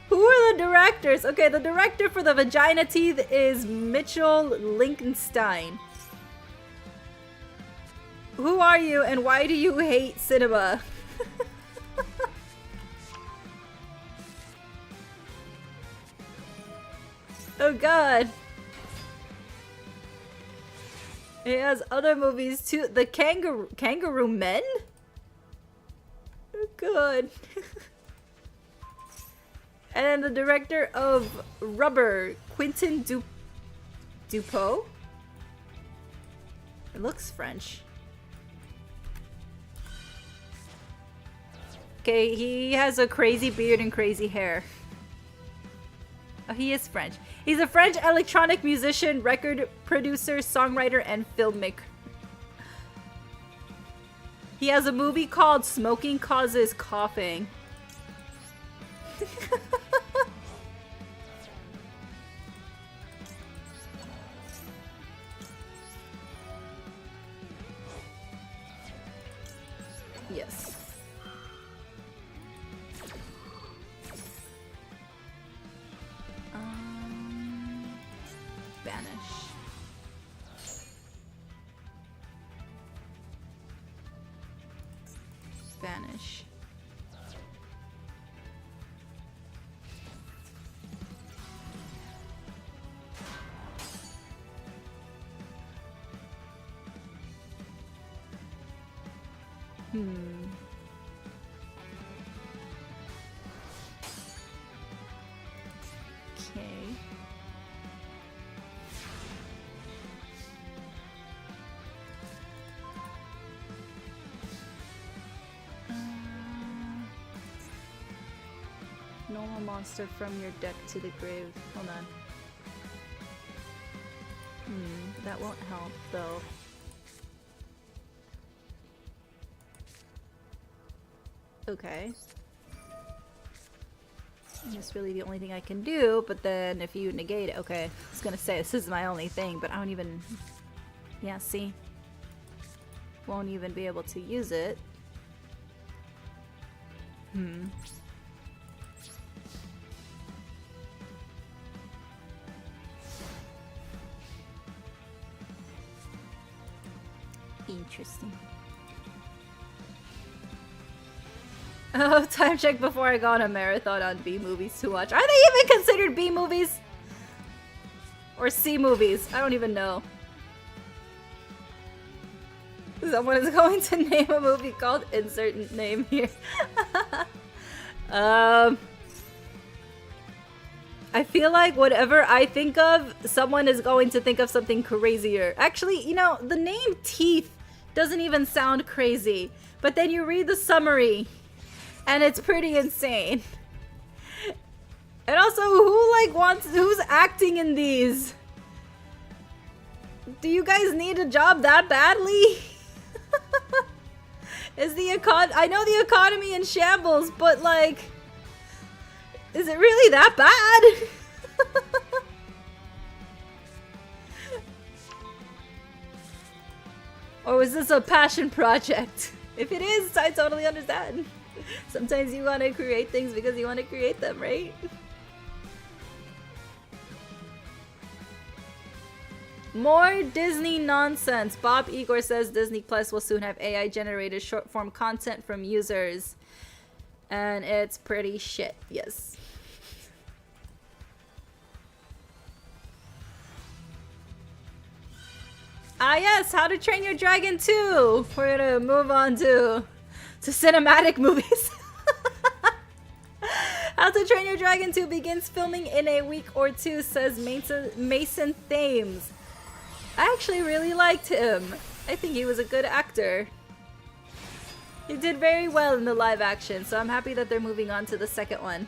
Who are the directors? Okay, the director for the Vagina Teeth is Mitchell Lichtenstein. Who are you and why do you hate cinema? Oh god. It has other movies too. The Kangaroo Men? Oh god. And then the director of Rubber, Quentin Dupeau? It looks French. Okay, he has a crazy beard and crazy hair. Oh, he is French. He's a French electronic musician, record producer, songwriter, and filmmaker. He has a movie called Smoking Causes Coughing. Yes. Vanish. Vanish. Okay. Normal monster from your deck to the grave. Hold on. That won't help though. Okay. That's really the only thing I can do, but then if you negate it, okay. I was gonna say this is my only thing, but I don't even... Yeah, see? Won't even be able to use it. Interesting. Oh, time check before I go on a marathon on B movies to watch. Are they even considered B movies? Or C movies? I don't even know. Someone is going to name a movie called insert name here. I feel like whatever I think of, someone is going to think of something crazier. Actually, you know, the name Teeth doesn't even sound crazy. But then you read the summary, and it's pretty insane. And also, who's acting in these? Do you guys need a job that badly? I know the economy in shambles, but like, is it really that bad? Or was this a passion project? If it is, I totally understand. Sometimes you want to create things because you want to create them, right? More Disney nonsense. Bob Igor says Disney Plus will soon have AI generated short form content from users. And it's pretty shit, yes. Ah yes, How to Train Your Dragon 2! We're gonna move on to cinematic movies. How to Train Your Dragon 2 begins filming in a week or two, says Mason Thames. I actually really liked him. I think he was a good actor. He did very well in the live action, so I'm happy that they're moving on to the second one.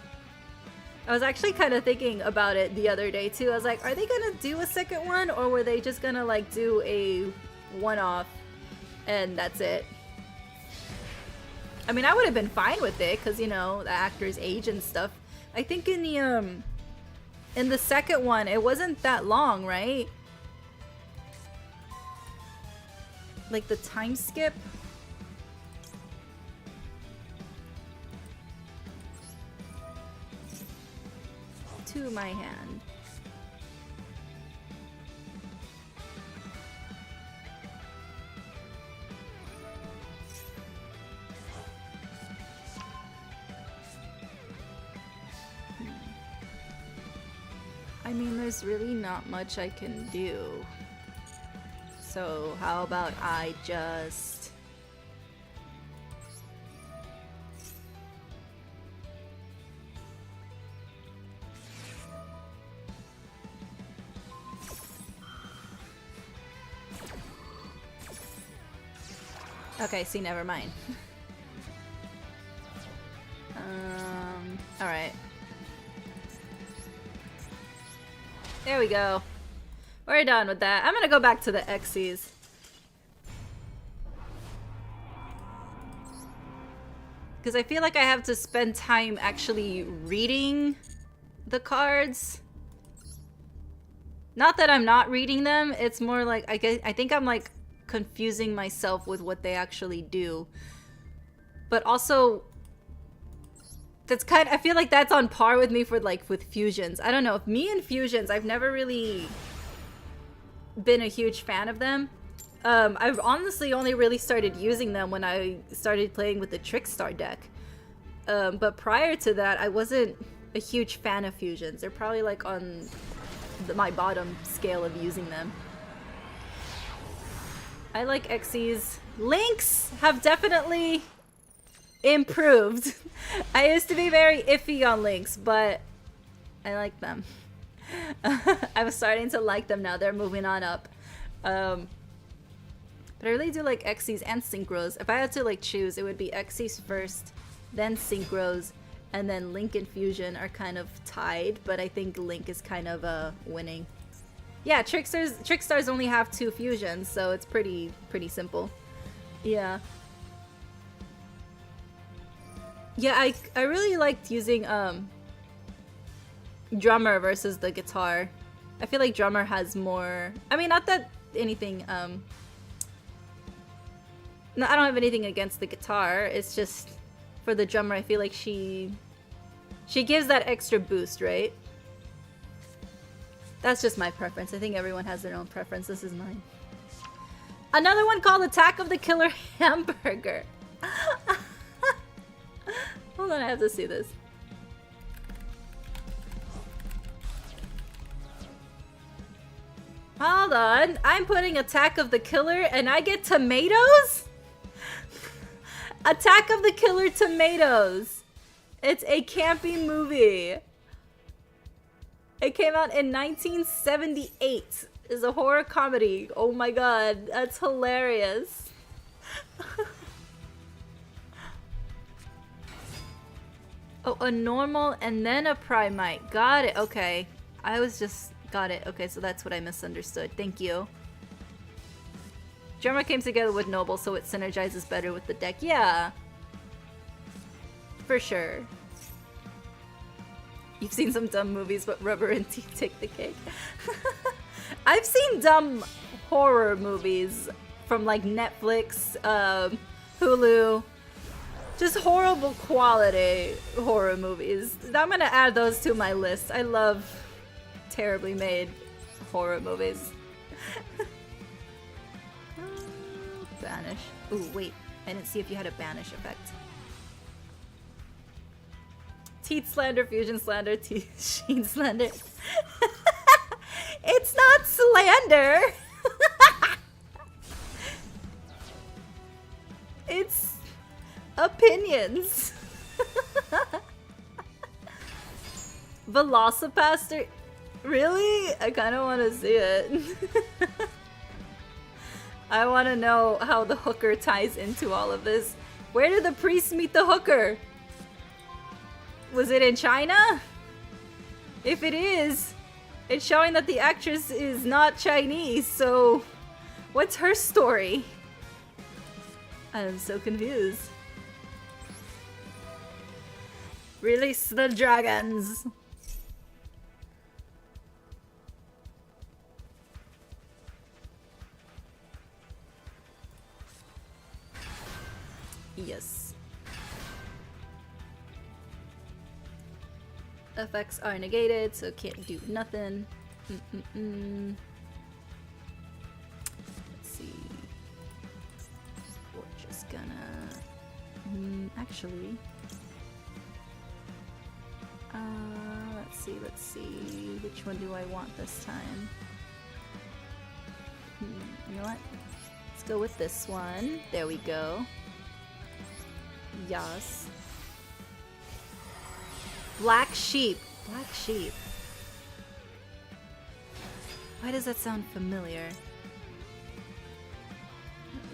I was actually kind of thinking about it the other day too. I was like, are they gonna do a second one, or were they just gonna like do a one-off and that's it? I mean, I would have been fine with it because, you know, the actor's age and stuff. I think in the second one, it wasn't that long, right? Like the time skip? To my hand. I mean, there's really not much I can do. So how about I just... Okay, see, never mind. Alright. There we go. We're done with that. I'm gonna go back to the Xyz. Because I feel like I have to spend time actually reading the cards. Not that I'm not reading them, it's more like, I think I'm like confusing myself with what they actually do. But also, that's I feel like that's on par with me for like with fusions. I don't know, if me and fusions, I've never really been a huge fan of them. I've honestly only really started using them when I started playing with the Trickstar deck. But prior to that, I wasn't a huge fan of fusions. They're probably like on my bottom scale of using them. I like Xyz. Links have definitely improved. I used to be very iffy on links, but I like them. I'm starting to like them now. They're moving on up. But I really do like Xyz and Synchros. If I had to like choose, it would be Xyz first, then Synchros, and then Link and Fusion are kind of tied, but I think Link is kind of winning. Yeah, Trickstars only have 2 fusions, so it's pretty simple. Yeah. Yeah, I really liked using Drummer versus the guitar. I feel like Drummer has more... I mean, not that anything... No, I don't have anything against the guitar. It's just for the Drummer, I feel like she gives that extra boost, right? That's just my preference. I think everyone has their own preference. This is mine. Another one called Attack of the Killer Hamburger. Hold on, I have to see this. Hold on. I'm putting Attack of the Killer and I get tomatoes? Attack of the Killer Tomatoes. It's a campy movie. It came out in 1978. It's a horror comedy. Oh my god, that's hilarious. Oh, a normal and then a primite. Got it. Okay. I was just... Got it. Okay, so that's what I misunderstood. Thank you. Drummer came together with Noble, so it synergizes better with the deck. Yeah. For sure. You've seen some dumb movies, but Rubber and Teeth take the cake. I've seen dumb horror movies from like Netflix, Hulu. Just horrible quality horror movies. I'm gonna add those to my list. I love terribly made horror movies. Banish. Ooh, wait. I didn't see if you had a banish effect. Teeth slander, fusion slander, teeth sheen slander. It's not slander! It's opinions. Velocipaster? Really? I kind of want to see it. I want to know how the hooker ties into all of this. Where did the priest meet the hooker? Was it in China? If it is, it's showing that the actress is not Chinese, so what's her story? I'm so confused. Release the dragons! Yes. Effects are negated, so can't do nothing. Let's see. We're just gonna... actually... let's see. Which one do I want this time? You know what? Let's go with this one. There we go. Yes. Black sheep. Black sheep. Why does that sound familiar?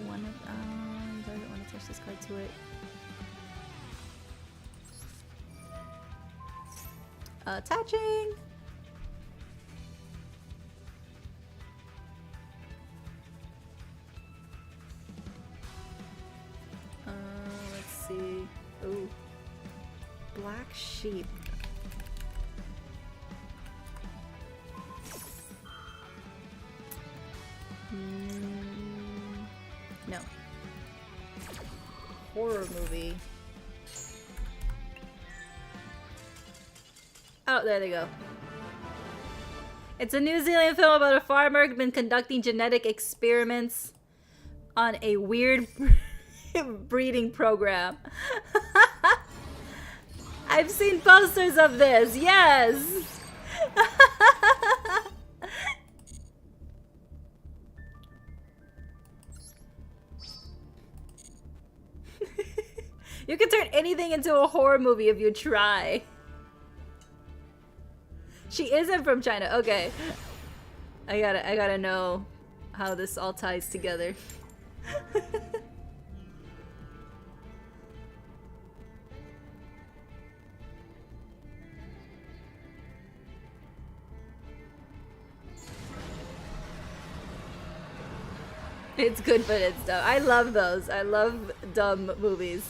One of I don't want to touch this card to it. Attaching. Let's see. Ooh. Black sheep. No. Horror movie. Oh, there they go. It's a New Zealand film about a farmer who's been conducting genetic experiments on a weird breeding program. I've seen posters of this, yes! You can turn anything into a horror movie if you try. She isn't from China. Okay. I gotta know how this all ties together. It's good, but it's dumb. I love those. I love dumb movies.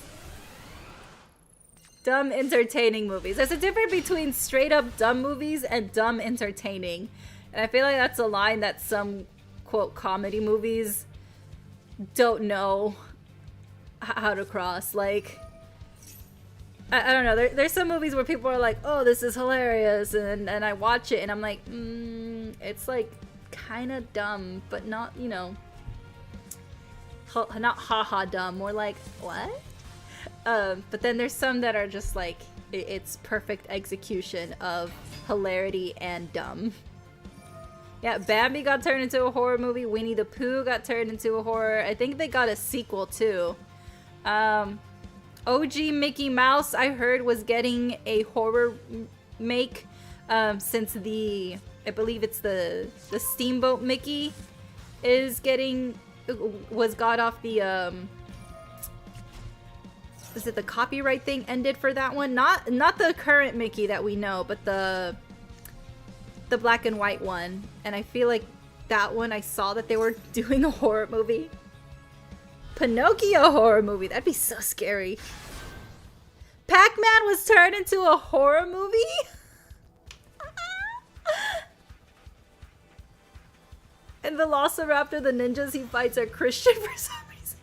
Dumb entertaining movies. There's a difference between straight up dumb movies and dumb entertaining. And I feel like that's a line that some, quote, comedy movies don't know how to cross. Like, I don't know. There's some movies where people are like, oh, this is hilarious. And I watch it and I'm like, it's like kind of dumb, but not, you know, not haha dumb. More like, what? But then there's some that are just like, it's perfect execution of hilarity and dumb. Yeah, Bambi got turned into a horror movie. Winnie the Pooh got turned into a horror. I think they got a sequel too. OG Mickey Mouse, I heard, was getting a horror make since I believe it's the Steamboat Mickey is getting got off the is it the copyright thing ended for that one? Not the current Mickey that we know, but the black and white one. And I feel like that one, I saw that they were doing a horror movie. Pinocchio horror movie. That'd be so scary. Pac-Man was turned into a horror movie? And Velociraptor, the ninjas he fights are Christian for some reason.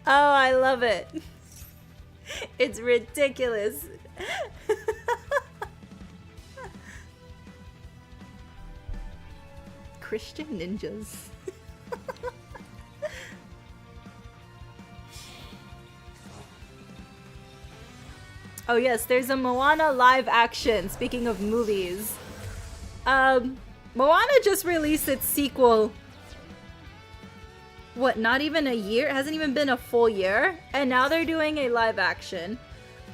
Oh, I love it. It's ridiculous. Christian ninjas. Oh yes, there's a Moana live action. Speaking of movies. Moana just released its sequel. What, not even a year? It hasn't even been a full year. And now they're doing a live action.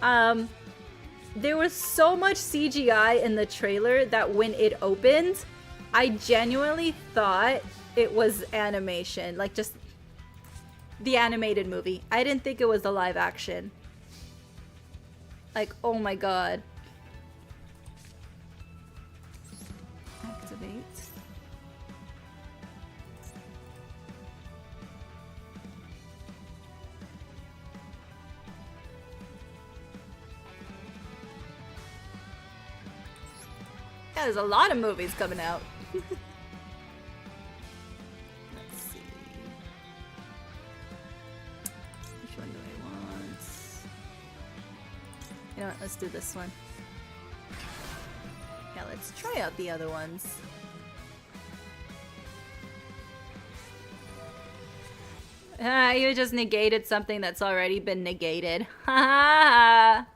There was so much CGI in the trailer that when it opened, I genuinely thought it was animation. Like just the animated movie. I didn't think it was the live action. Like, oh my god. Activate. Yeah, there's a lot of movies coming out. Let's see. Which one do I want? You know what? Let's do this one. Yeah, let's try out the other ones. You just negated something that's already been negated. Ha ha!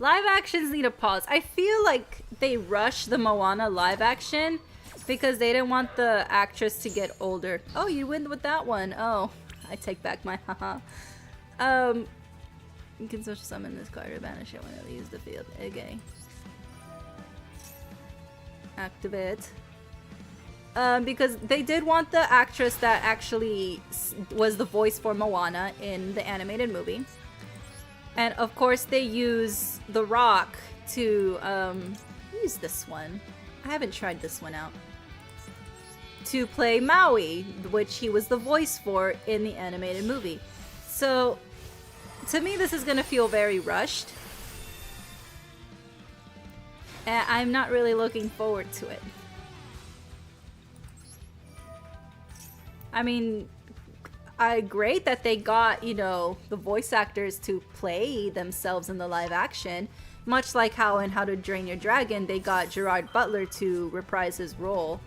Live actions need a pause. I feel like they rushed the Moana live action because they didn't want the actress to get older. Oh, you win with that one. Oh, I take back my haha. You can social summon this card to banish it whenever you use the field. Okay. Activate. Because they did want the actress that actually was the voice for Moana in the animated movie. And of course they use The Rock to use this one. I haven't tried this one out. To play Maui, which he was the voice for in the animated movie. So to me this is gonna feel very rushed. And I'm not really looking forward to it. I mean, great that they got, you know, the voice actors to play themselves in the live action. Much like how in How to Train Your Dragon, they got Gerard Butler to reprise his role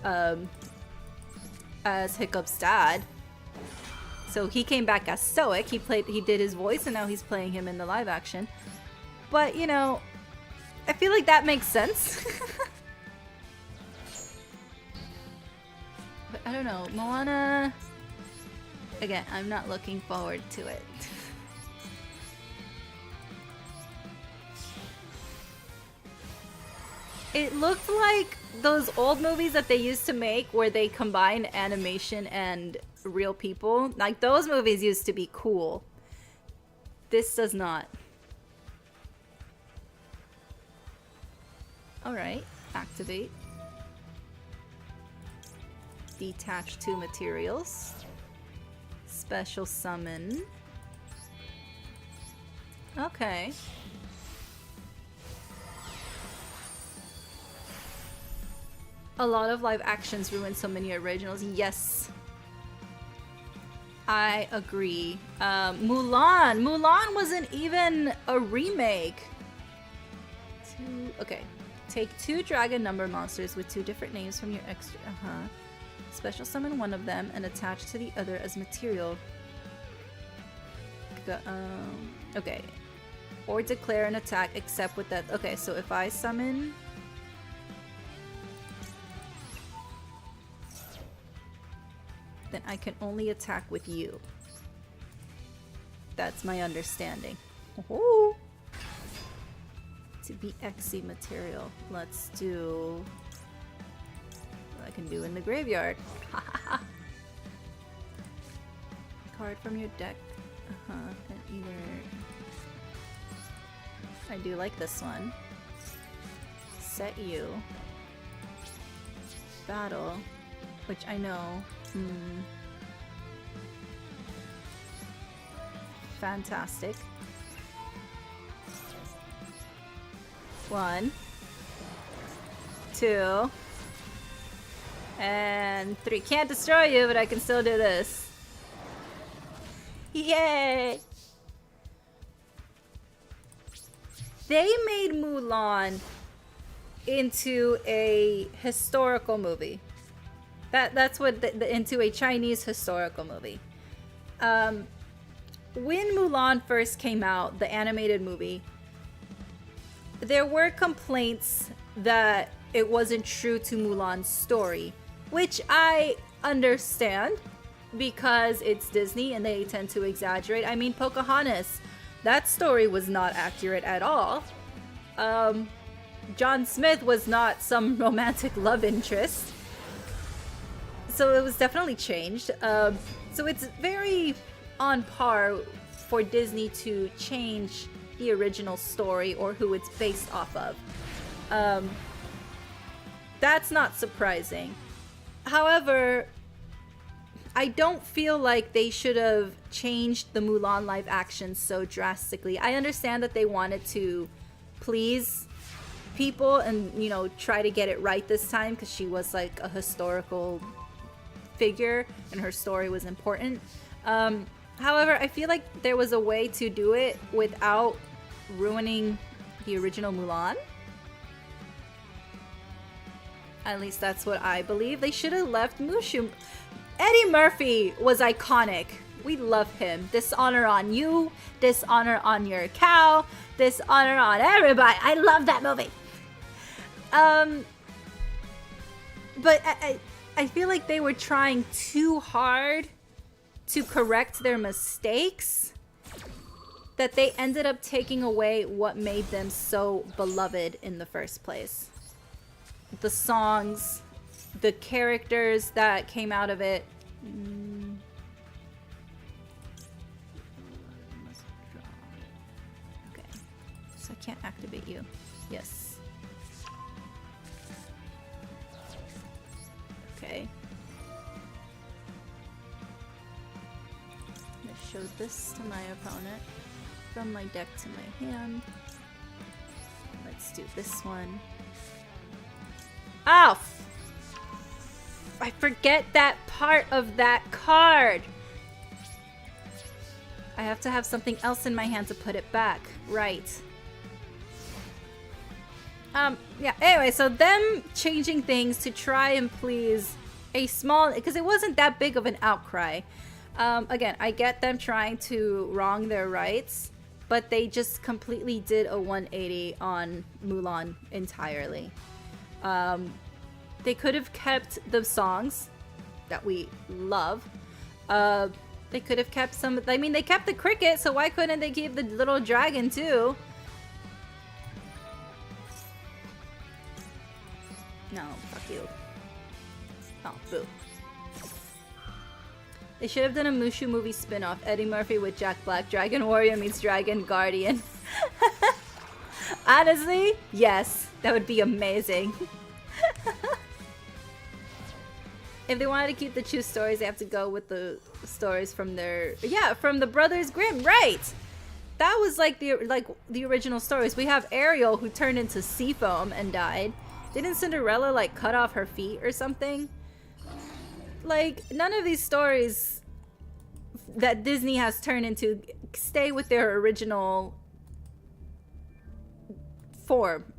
as Hiccup's dad. So he came back as Stoic. He did his voice, and now he's playing him in the live action. But, you know, I feel like that makes sense. But I don't know, Moana... Again, I'm not looking forward to it. It looked like those old movies that they used to make where they combine animation and real people. Like, those movies used to be cool. This does not. Alright, activate. Detach 2 materials. Special summon. Okay. A lot of live actions ruin so many originals. Yes. I agree. Mulan. Mulan wasn't even a remake. Okay. Take 2 dragon number monsters with 2 different names from your extra. Special summon one of them and attach to the other as material. Okay. Or declare an attack except with that. Okay, so if I summon... then I can only attack with you. That's my understanding. Oh. to be Xe material. Let's do what I can do in the graveyard. Card from your deck. And either I do like this one. Set you. Battle, which I know. Fantastic. 1, 2, and 3. Can't destroy you, but I can still do this. Yay! They made Mulan into a historical movie. That's what into a Chinese historical movie. When Mulan first came out, the animated movie, there were complaints that it wasn't true to Mulan's story, which I understand because it's Disney and they tend to exaggerate. I mean, Pocahontas, that story was not accurate at all. John Smith was not some romantic love interest. So it was definitely changed. So it's very on par for Disney to change the original story or who it's based off of. That's not surprising. However, I don't feel like they should have changed the Mulan live action so drastically. I understand that they wanted to please people and, you know, try to get it right this time because she was like a historical figure and her story was important. However, I feel like there was a way to do it without ruining the original Mulan. At least that's what I believe. They should have left Mushu. Eddie Murphy was iconic. We love him. Dishonor on you, dishonor on your cow, dishonor on everybody. I love that movie. But I feel like they were trying too hard to correct their mistakes that they ended up taking away what made them so beloved in the first place. The songs, the characters that came out of it. Okay, so I can't activate you. Yes. Okay. I showed this to my opponent from my deck to my hand. Let's do this one. Oh! I forget that part of that card! I have to have something else in my hand to put it back. Right. Yeah, anyway, so them changing things to try and please a small... because it wasn't that big of an outcry. Again, I get them trying to wrong their rights, but they just completely did a 180 on Mulan entirely. They could have kept the songs that we love. They could have kept some... I mean, they kept the cricket, so why couldn't they keep the little dragon too? No, fuck you. Oh, boo. They should have done a Mushu movie spin-off. Eddie Murphy with Jack Black. Dragon Warrior meets Dragon Guardian. Honestly, yes. That would be amazing. If they wanted to keep the true stories, they have to go with the stories from their... yeah, from the Brothers Grimm, right! That was like the original stories. We have Ariel who turned into sea foam and died. Didn't Cinderella like cut off her feet or something? Like, none of these stories that Disney has turned into stay with their original form.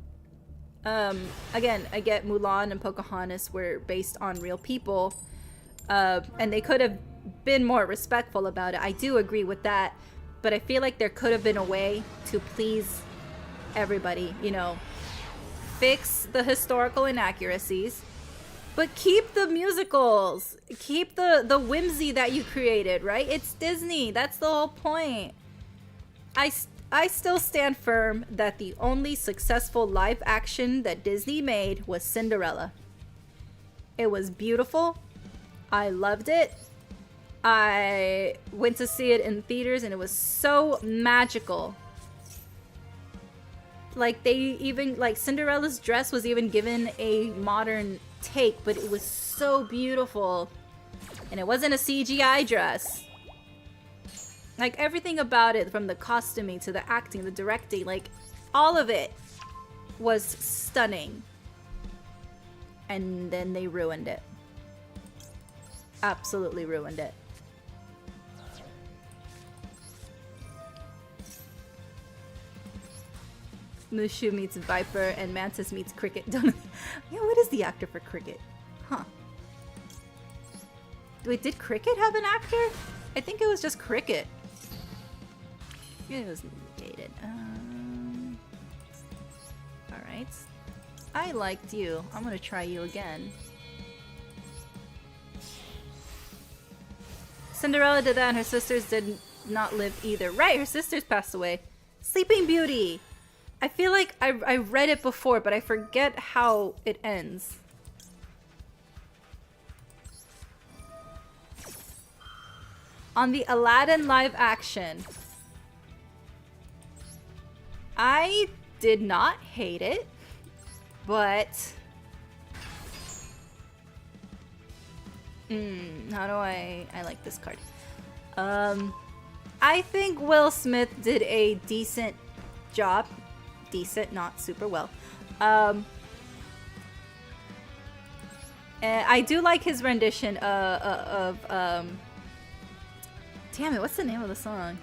Again, I get Mulan and Pocahontas were based on real people, and they could have been more respectful about it. I do agree with that, but I feel like there could have been a way to please everybody, you know, fix the historical inaccuracies, but keep the musicals, keep the whimsy that you created, right? It's Disney. That's the whole point. I still stand firm that the only successful live action that Disney made was Cinderella. It was beautiful. I loved it. I went to see it in theaters and it was so magical. Like, they even, like, Cinderella's dress was even given a modern take, but it was so beautiful. And it wasn't a CGI dress. Like, everything about it, from the costuming to the acting, the directing, like, all of it was stunning. And then they ruined it. Absolutely ruined it. Mushu meets Viper and Mantis meets Cricket. Yeah, what is the actor for Cricket? Huh. Wait, did Cricket have an actor? I think it was just Cricket. It was dated. Alright. I liked you. I'm gonna try you again. Cinderella did that and her sisters did not live either. Right, her sisters passed away. Sleeping Beauty! I feel like I read it before, but I forget how it ends. On the Aladdin live action, I did not hate it, but how do I like this card? I think Will Smith did a decent job. Decent, not super well. And I do like his rendition of damn it, what's the name of the song?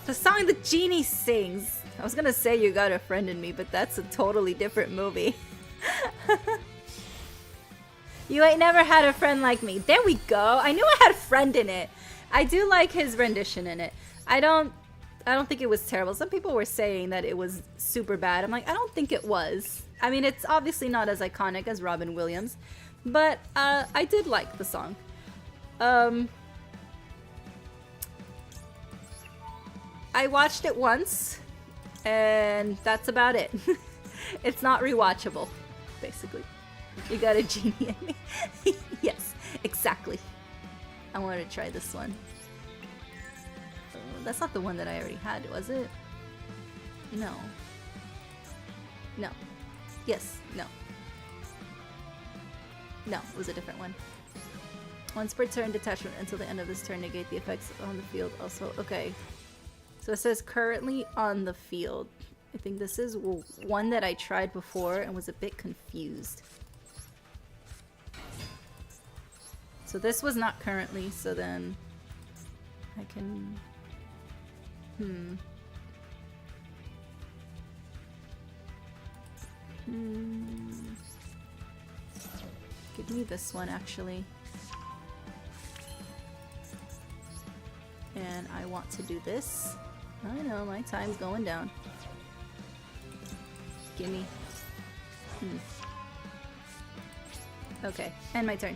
The song the genie sings. I was gonna say You Got a Friend in Me, but that's a totally different movie. You ain't never had a friend like me. There we go. I knew I had a friend in it. I do like his rendition in it. I don't think it was terrible. Some people were saying that it was super bad. I'm like, I don't think it was. I mean, it's obviously not as iconic as Robin Williams, but I did like the song. I watched it once, and that's about it. It's not rewatchable, basically. You got a genie in me. Yes, exactly. I wanted to try this one. That's not the one that I already had, was it? No. No. Yes. No. No, it was a different one. Once per turn, detachment until the end of this turn, negate the effects on the field. Also, okay. So it says currently on the field. I think this is one that I tried before and was a bit confused. So this was not currently, so then I can... Give me this one, actually. And I want to do this. I know, my time's going down. Gimme. Okay, and my turn.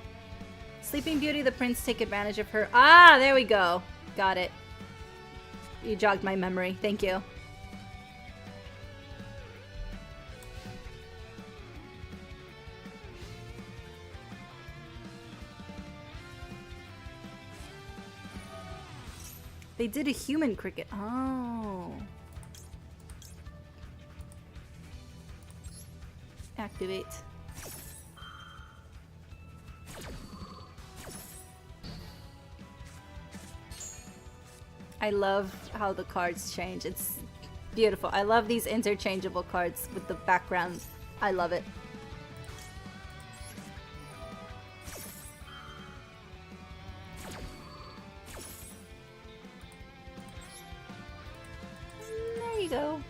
Sleeping Beauty, the prince take advantage of her. Ah, there we go. Got it. You jogged my memory. Thank you. They did a human cricket. Oh. Activate. I love how the cards change. It's beautiful. I love these interchangeable cards with the backgrounds. I love it. There you go.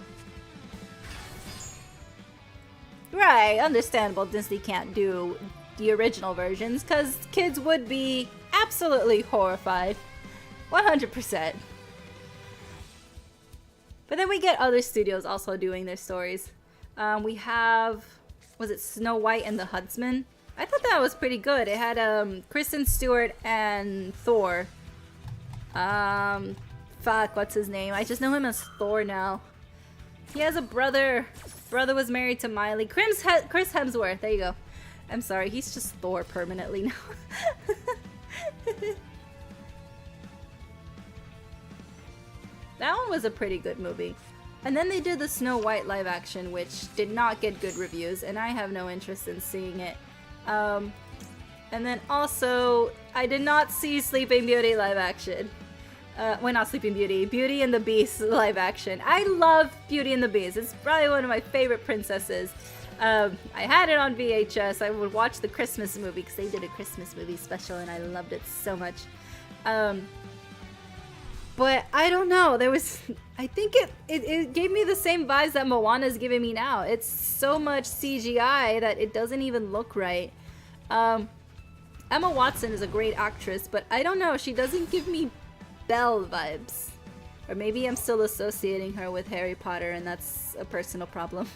Right, understandable Disney can't do the original versions because kids would be absolutely horrified. 100%. But then we get other studios also doing their stories. We have, was it Snow White and the Huntsman? I thought that was pretty good. It had Kristen Stewart and Thor. Fuck, what's his name? I just know him as Thor now. He has a brother. Brother was married to Miley. Chris Hemsworth. There you go. I'm sorry, he's just Thor permanently now. That one was a pretty good movie. And then they did the Snow White live action, which did not get good reviews, and I have no interest in seeing it. And then also, I did not see Sleeping Beauty live action. Well, not Sleeping Beauty, Beauty and the Beast live action. I love Beauty and the Beast. It's probably one of my favorite princesses. I had it on VHS. I would watch the Christmas movie because they did a Christmas movie special and I loved it so much. But I don't know. There was, I think it gave me the same vibes that Moana's giving me now. It's so much CGI that it doesn't even look right. Emma Watson is a great actress, but I don't know. She doesn't give me Belle vibes. Or maybe I'm still associating her with Harry Potter and that's a personal problem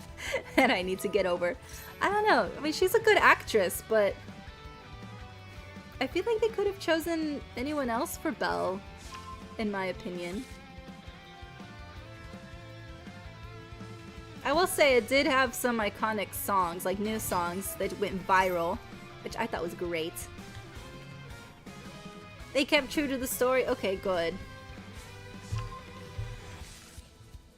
that I need to get over. I don't know. I mean, she's a good actress, but I feel like they could have chosen anyone else for Belle, in my opinion. I will say it did have some iconic songs, like new songs that went viral, which I thought was great. They kept true to the story? Okay, good.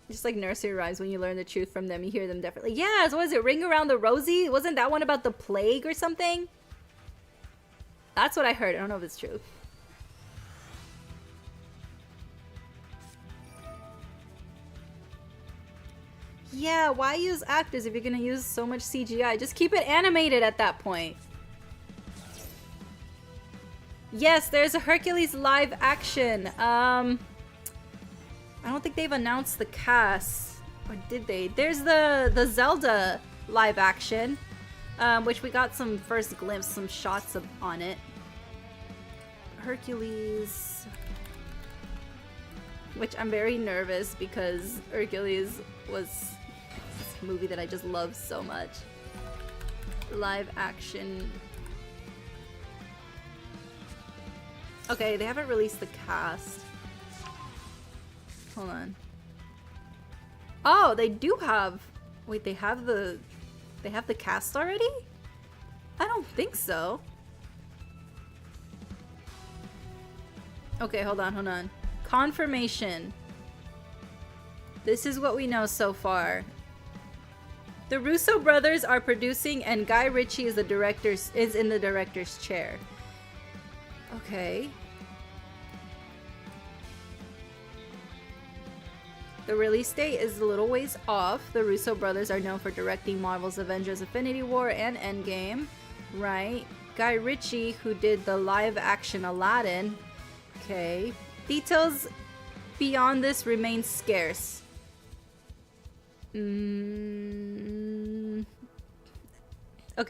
Just like nursery rhymes, when you learn the truth from them, you hear them differently. Yeah, so what is it? Ring Around the Rosie? Wasn't that one about the plague or something? That's what I heard. I don't know if it's true. Yeah, why use actors if you're gonna use so much CGI? Just keep it animated at that point. Yes, there's a Hercules live action. I don't think they've announced the cast. Or did they? There's the Zelda live action, which we got some first glimpse, some shots on it. Hercules. Which I'm very nervous because Hercules was this movie that I just love so much. Live action. Okay, they haven't released the cast. Hold on. Oh, they do have... Wait, they have the cast already? I don't think so. Okay, hold on. Confirmation. This is what we know so far. The Russo brothers are producing and Guy Ritchie is in the director's chair. Okay. The release date is a little ways off. The Russo brothers are known for directing Marvel's Avengers Infinity War and Endgame. Right. Guy Ritchie, who did the live action Aladdin. Okay. Details beyond this remain scarce. Okay,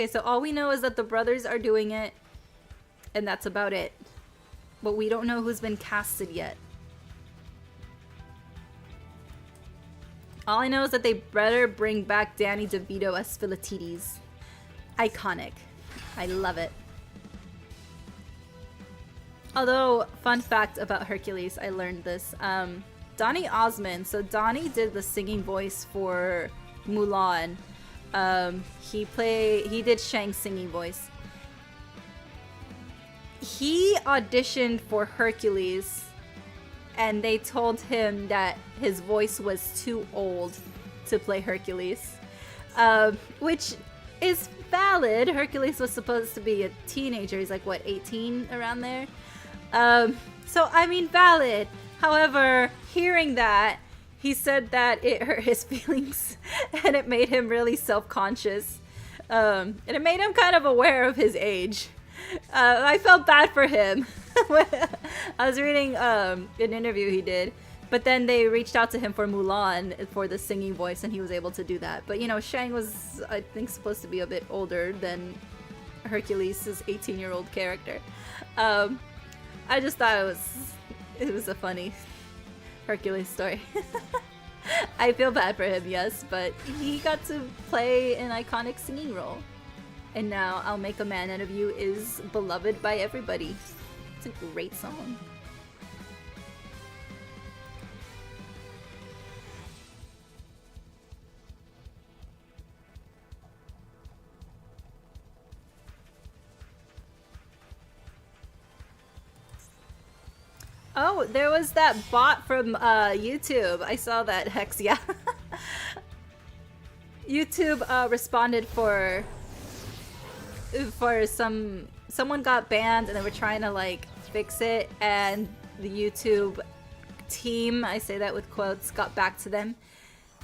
so all we know is that the brothers are doing it. And that's about it. But we don't know who's been casted yet. All I know is that they better bring back Danny DeVito as Philatides. Iconic. I love it. Although, fun fact about Hercules, I learned this. Donny Osmond, so Donny did the singing voice for Mulan. He did Shang's singing voice. He auditioned for Hercules and they told him that his voice was too old to play Hercules, which is valid. Hercules was supposed to be a teenager. He's like, what, 18, around there? So, I mean, valid. However, hearing that, he said that it hurt his feelings and it made him really self-conscious. And it made him kind of aware of his age. I felt bad for him. I was reading an interview he did, but then they reached out to him for Mulan for the singing voice and he was able to do that. But you know, Shang was, I think, supposed to be a bit older than Hercules' 18-year-old character. I just thought it was a funny Hercules story. I feel bad for him, yes, but he got to play an iconic singing role. And now I'll Make a Man Out of You is beloved by everybody. It's a great song. Oh, there was that bot from YouTube. I saw that, Hex, yeah. YouTube responded for someone got banned and they were trying to like fix it, and the YouTube team, I say that with quotes, got back to them.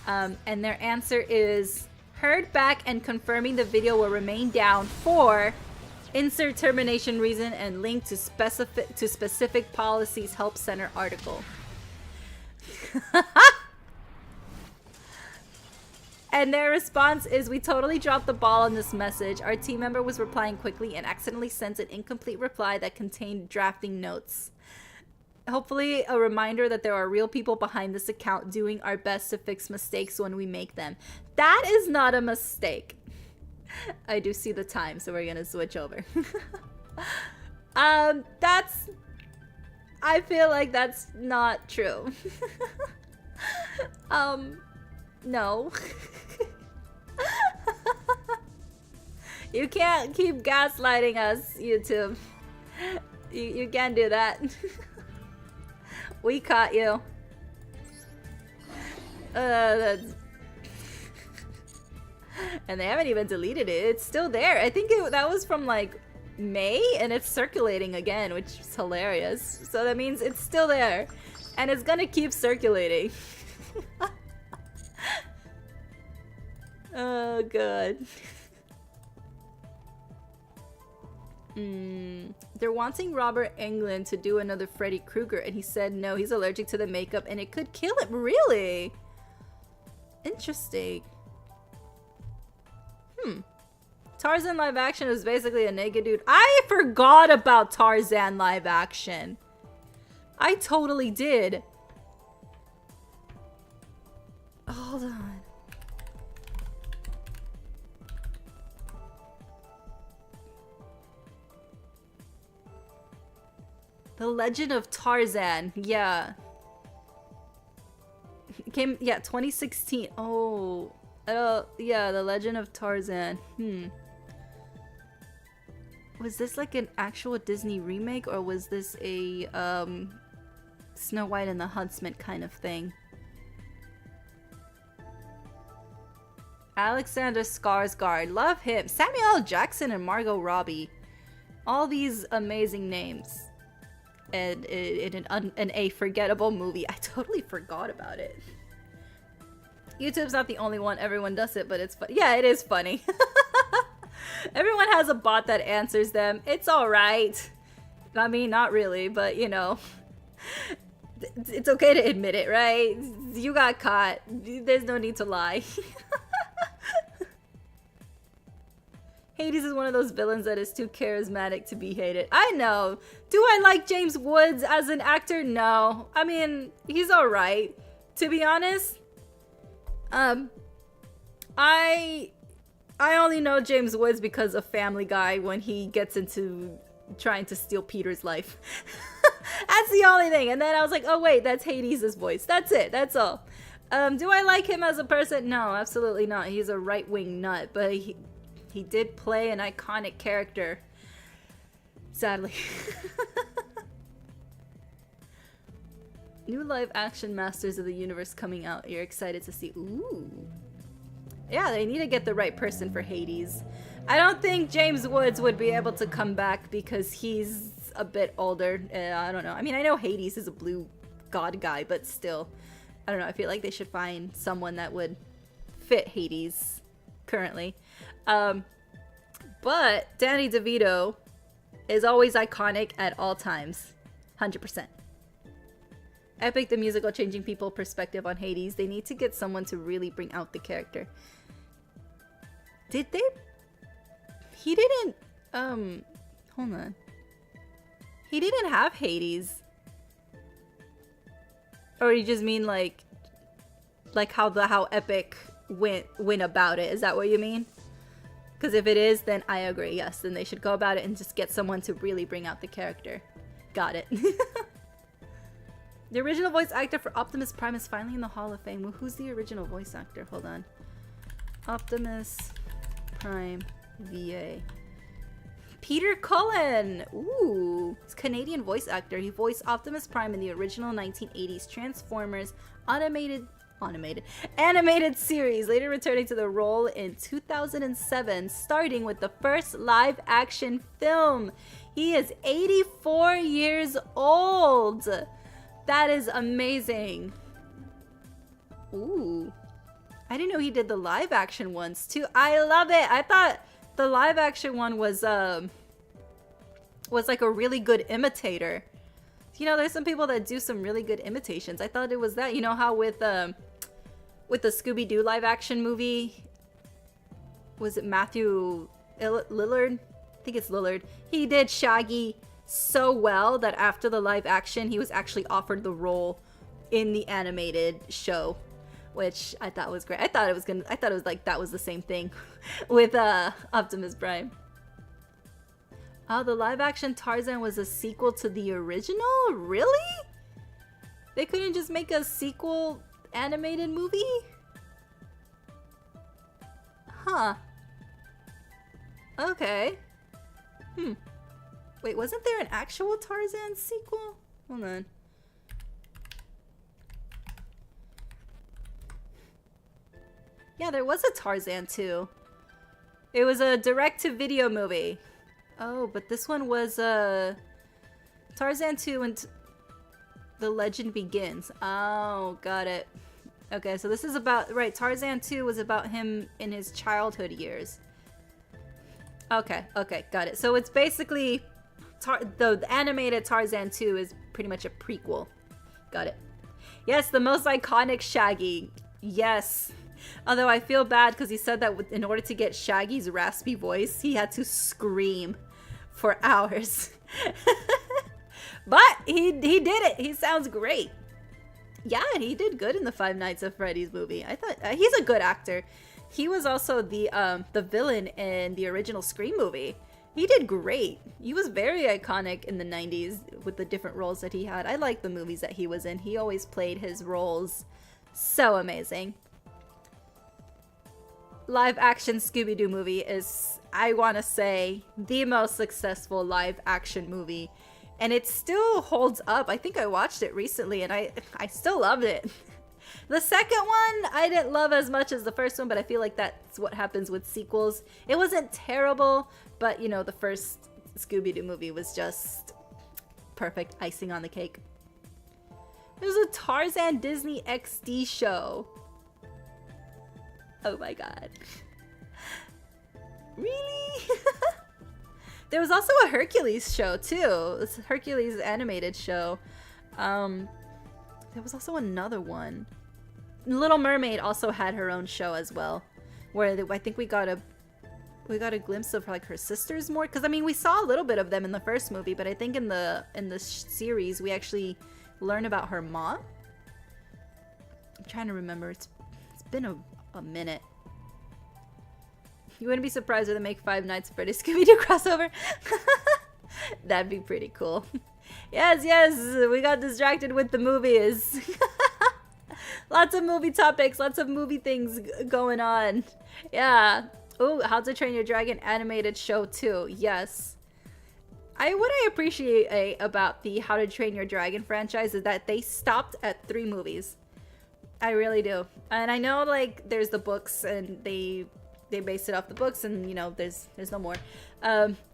And their answer is, heard back and confirming the video will remain down for insert termination reason and link to specific policies help center article. And their response is, we totally dropped the ball on this message. Our team member was replying quickly and accidentally sent an incomplete reply that contained drafting notes. Hopefully a reminder that there are real people behind this account doing our best to fix mistakes when we make them. That is not a mistake. I do see the time, so we're gonna switch over. I feel like that's not true. No. You can't keep gaslighting us, YouTube. You can't do that. We caught you. That's... And they haven't even deleted it. It's still there. I think that was from like May, and it's circulating again, which is hilarious. So that means it's still there, and it's gonna keep circulating. Oh god. They're wanting Robert Englund to do another Freddy Krueger, and he said no, he's allergic to the makeup and it could kill him. Really? Interesting. Tarzan live action is basically a naked dude. I forgot about Tarzan live action. I totally did. Hold on. The Legend of Tarzan. Yeah. It came, yeah, 2016. Oh. Yeah, The Legend of Tarzan. Was this like an actual Disney remake, or was this a Snow White and the Huntsman kind of thing? Alexander Skarsgård, love him. Samuel L. Jackson and Margot Robbie. All these amazing names. And in a forgettable movie. I totally forgot about it. YouTube's not the only one. Everyone does it, but it's fun. Yeah, it is funny. Everyone has a bot that answers them. It's alright. I mean, not really, but you know. It's okay to admit it, right? You got caught. There's no need to lie. Hades is one of those villains that is too charismatic to be hated. I know. Do I like James Woods as an actor? No. I mean, he's alright. To be honest, I only know James Woods because of Family Guy when he gets into trying to steal Peter's life. That's the only thing. And then I was like, oh wait, that's Hades' voice. That's it. That's all. Do I like him as a person? No, absolutely not. He's a right-wing nut, but he did play an iconic character. Sadly. New live action Masters of the Universe coming out. You're excited to see. Ooh. Yeah, they need to get the right person for Hades. I don't think James Woods would be able to come back because he's a bit older. I don't know. I mean, I know Hades is a blue god guy, but still. I don't know. I feel like they should find someone that would fit Hades currently. But Danny DeVito is always iconic at all times. 100%. Epic the musical changing people perspective on Hades. They need to get someone to really bring out the character. Did they? He didn't, hold on. He didn't have Hades. Or you just mean like how Epic went about it. Is that what you mean? Because if it is, then I agree. Yes, then they should go about it and just get someone to really bring out the character. Got it. The original voice actor for Optimus Prime is finally in the Hall of Fame. Well, who's the original voice actor? Hold on. Optimus Prime VA. Peter Cullen. Ooh. He's a Canadian voice actor. He voiced Optimus Prime in the original 1980s Transformers animated series, later returning to the role in 2007, starting with the first live-action film. He is 84 years old. That is amazing. Ooh. I didn't know he did the live-action ones, too. I love it. I thought the live-action one was like a really good imitator. You know, there's some people that do some really good imitations. I thought it was that. You know how with the Scooby-Doo live-action movie, was it Matthew Lillard? I think it's Lillard. He did Shaggy so well that after the live action, he was actually offered the role in the animated show, which I thought was great. I thought it was like that was the same thing with Optimus Prime. Oh, the live-action Tarzan was a sequel to the original? Really? They couldn't just make a sequel animated movie? Huh. Okay. Wait, wasn't there an actual Tarzan sequel? Hold on. Yeah, there was a Tarzan 2. It was a direct-to-video movie. Oh, but this one was Tarzan 2 and The Legend Begins. Oh, got it. Okay, so this is about... Right, Tarzan 2 was about him in his childhood years. Okay, got it. So it's basically... the animated Tarzan 2 is pretty much a prequel. Got it. Yes, the most iconic Shaggy. Yes. Although I feel bad because he said that in order to get Shaggy's raspy voice, he had to scream for hours. But he did it. He sounds great. Yeah, and he did good in the Five Nights at Freddy's movie. I thought he's a good actor. He was also the villain in the original Scream movie. He did great. He was very iconic in the 90s with the different roles that he had. I like the movies that he was in. He always played his roles so amazing. Live action Scooby-Doo movie is, I want to say, the most successful live action movie. And it still holds up. I think I watched it recently and I still loved it. The second one, I didn't love as much as the first one, but I feel like that's what happens with sequels. It wasn't terrible, but you know, the first Scooby-Doo movie was just perfect icing on the cake. There's a Tarzan Disney XD show. Oh my god. Really? There was also a Hercules show too. This Hercules animated show. There was also another one. Little Mermaid also had her own show as well, where I think we got a glimpse of like her sisters more. Because I mean, we saw a little bit of them in the first movie, but I think in the series we actually learn about her mom. I'm trying to remember. It's been a minute. You wouldn't be surprised if they make Five Nights at Freddy's Scooby-Doo crossover. That'd be pretty cool. Yes, we got distracted with the movies. Lots of movie topics, lots of movie things going on. Yeah. Oh, How to Train Your Dragon animated show too. Yes. What I appreciate about the How to Train Your Dragon franchise is that they stopped at 3 movies. I really do. And I know like there's the books and they based it off the books and you know there's no more.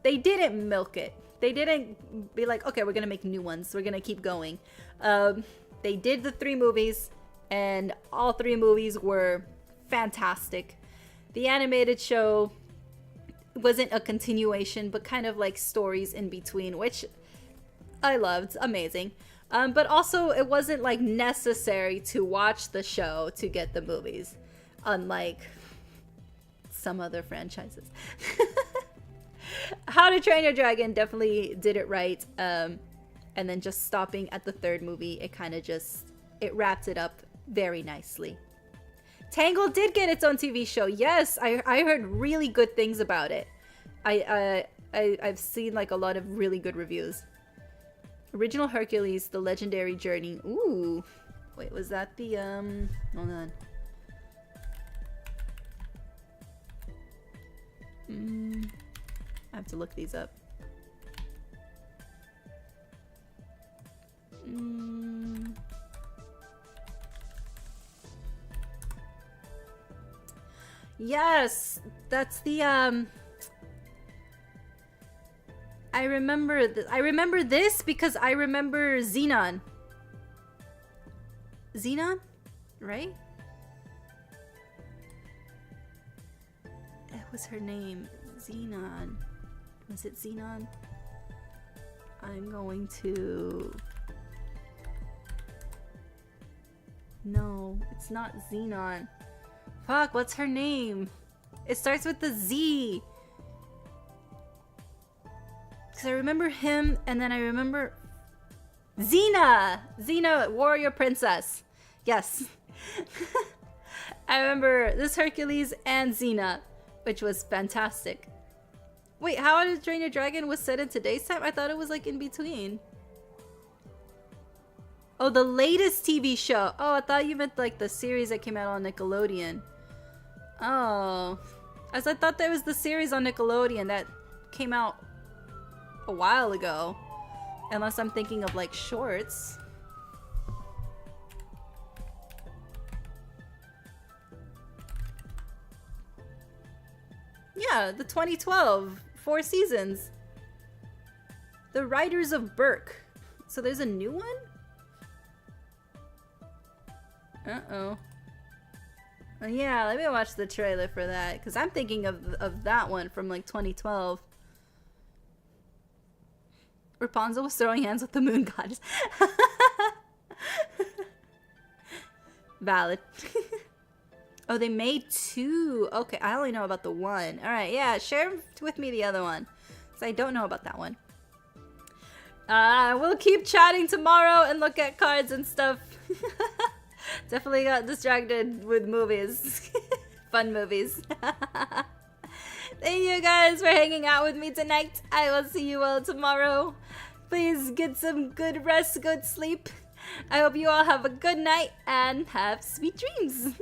They didn't milk it. They didn't be like, okay, we're gonna make new ones, we're gonna keep going. They did the 3 movies and all 3 movies were fantastic. The animated show wasn't a continuation but kind of like stories in between, which I loved. Amazing. But also it wasn't like necessary to watch the show to get the movies, unlike some other franchises. How to Train Your Dragon definitely did it right. And then just stopping at the 3rd movie, it kind of it wrapped it up very nicely. Tangled did get its own TV show. Yes, I heard really good things about it. I've seen like a lot of really good reviews. Original Hercules, The Legendary Journey. Ooh. Wait, was that the hold on. I have to look these up. Yes, that's the I remember this because I remember Xenon. Xenon? Right? What was her name? Xenon. Was it Xenon? I'm going to... No, it's not Xenon. Fuck, what's her name? It starts with the Z. Because I remember him, and then I remember... Xena! Xena, warrior princess. Yes. I remember this Hercules and Xena, which was fantastic. Wait, How to Train Your Dragon was set in today's time? I thought it was like in between. Oh, the latest TV show. Oh, I thought you meant like the series that came out on Nickelodeon. Oh. As I thought there was the series on Nickelodeon that came out a while ago. Unless I'm thinking of like shorts. Yeah, the 2012. 4 seasons. The Riders of Berk. So there's a new one? Uh-oh. Yeah, let me watch the trailer for that. Because I'm thinking of that one from like 2012. Rapunzel was throwing hands with the moon goddess. Valid. Oh, they made 2. Okay, I only know about the one. Alright, yeah, share with me the other one. Because I don't know about that one. We'll keep chatting tomorrow and look at cards and stuff. Definitely got distracted with movies. Fun movies. Thank you guys for hanging out with me tonight. I will see you all tomorrow. Please get some good rest, good sleep. I hope you all have a good night and have sweet dreams.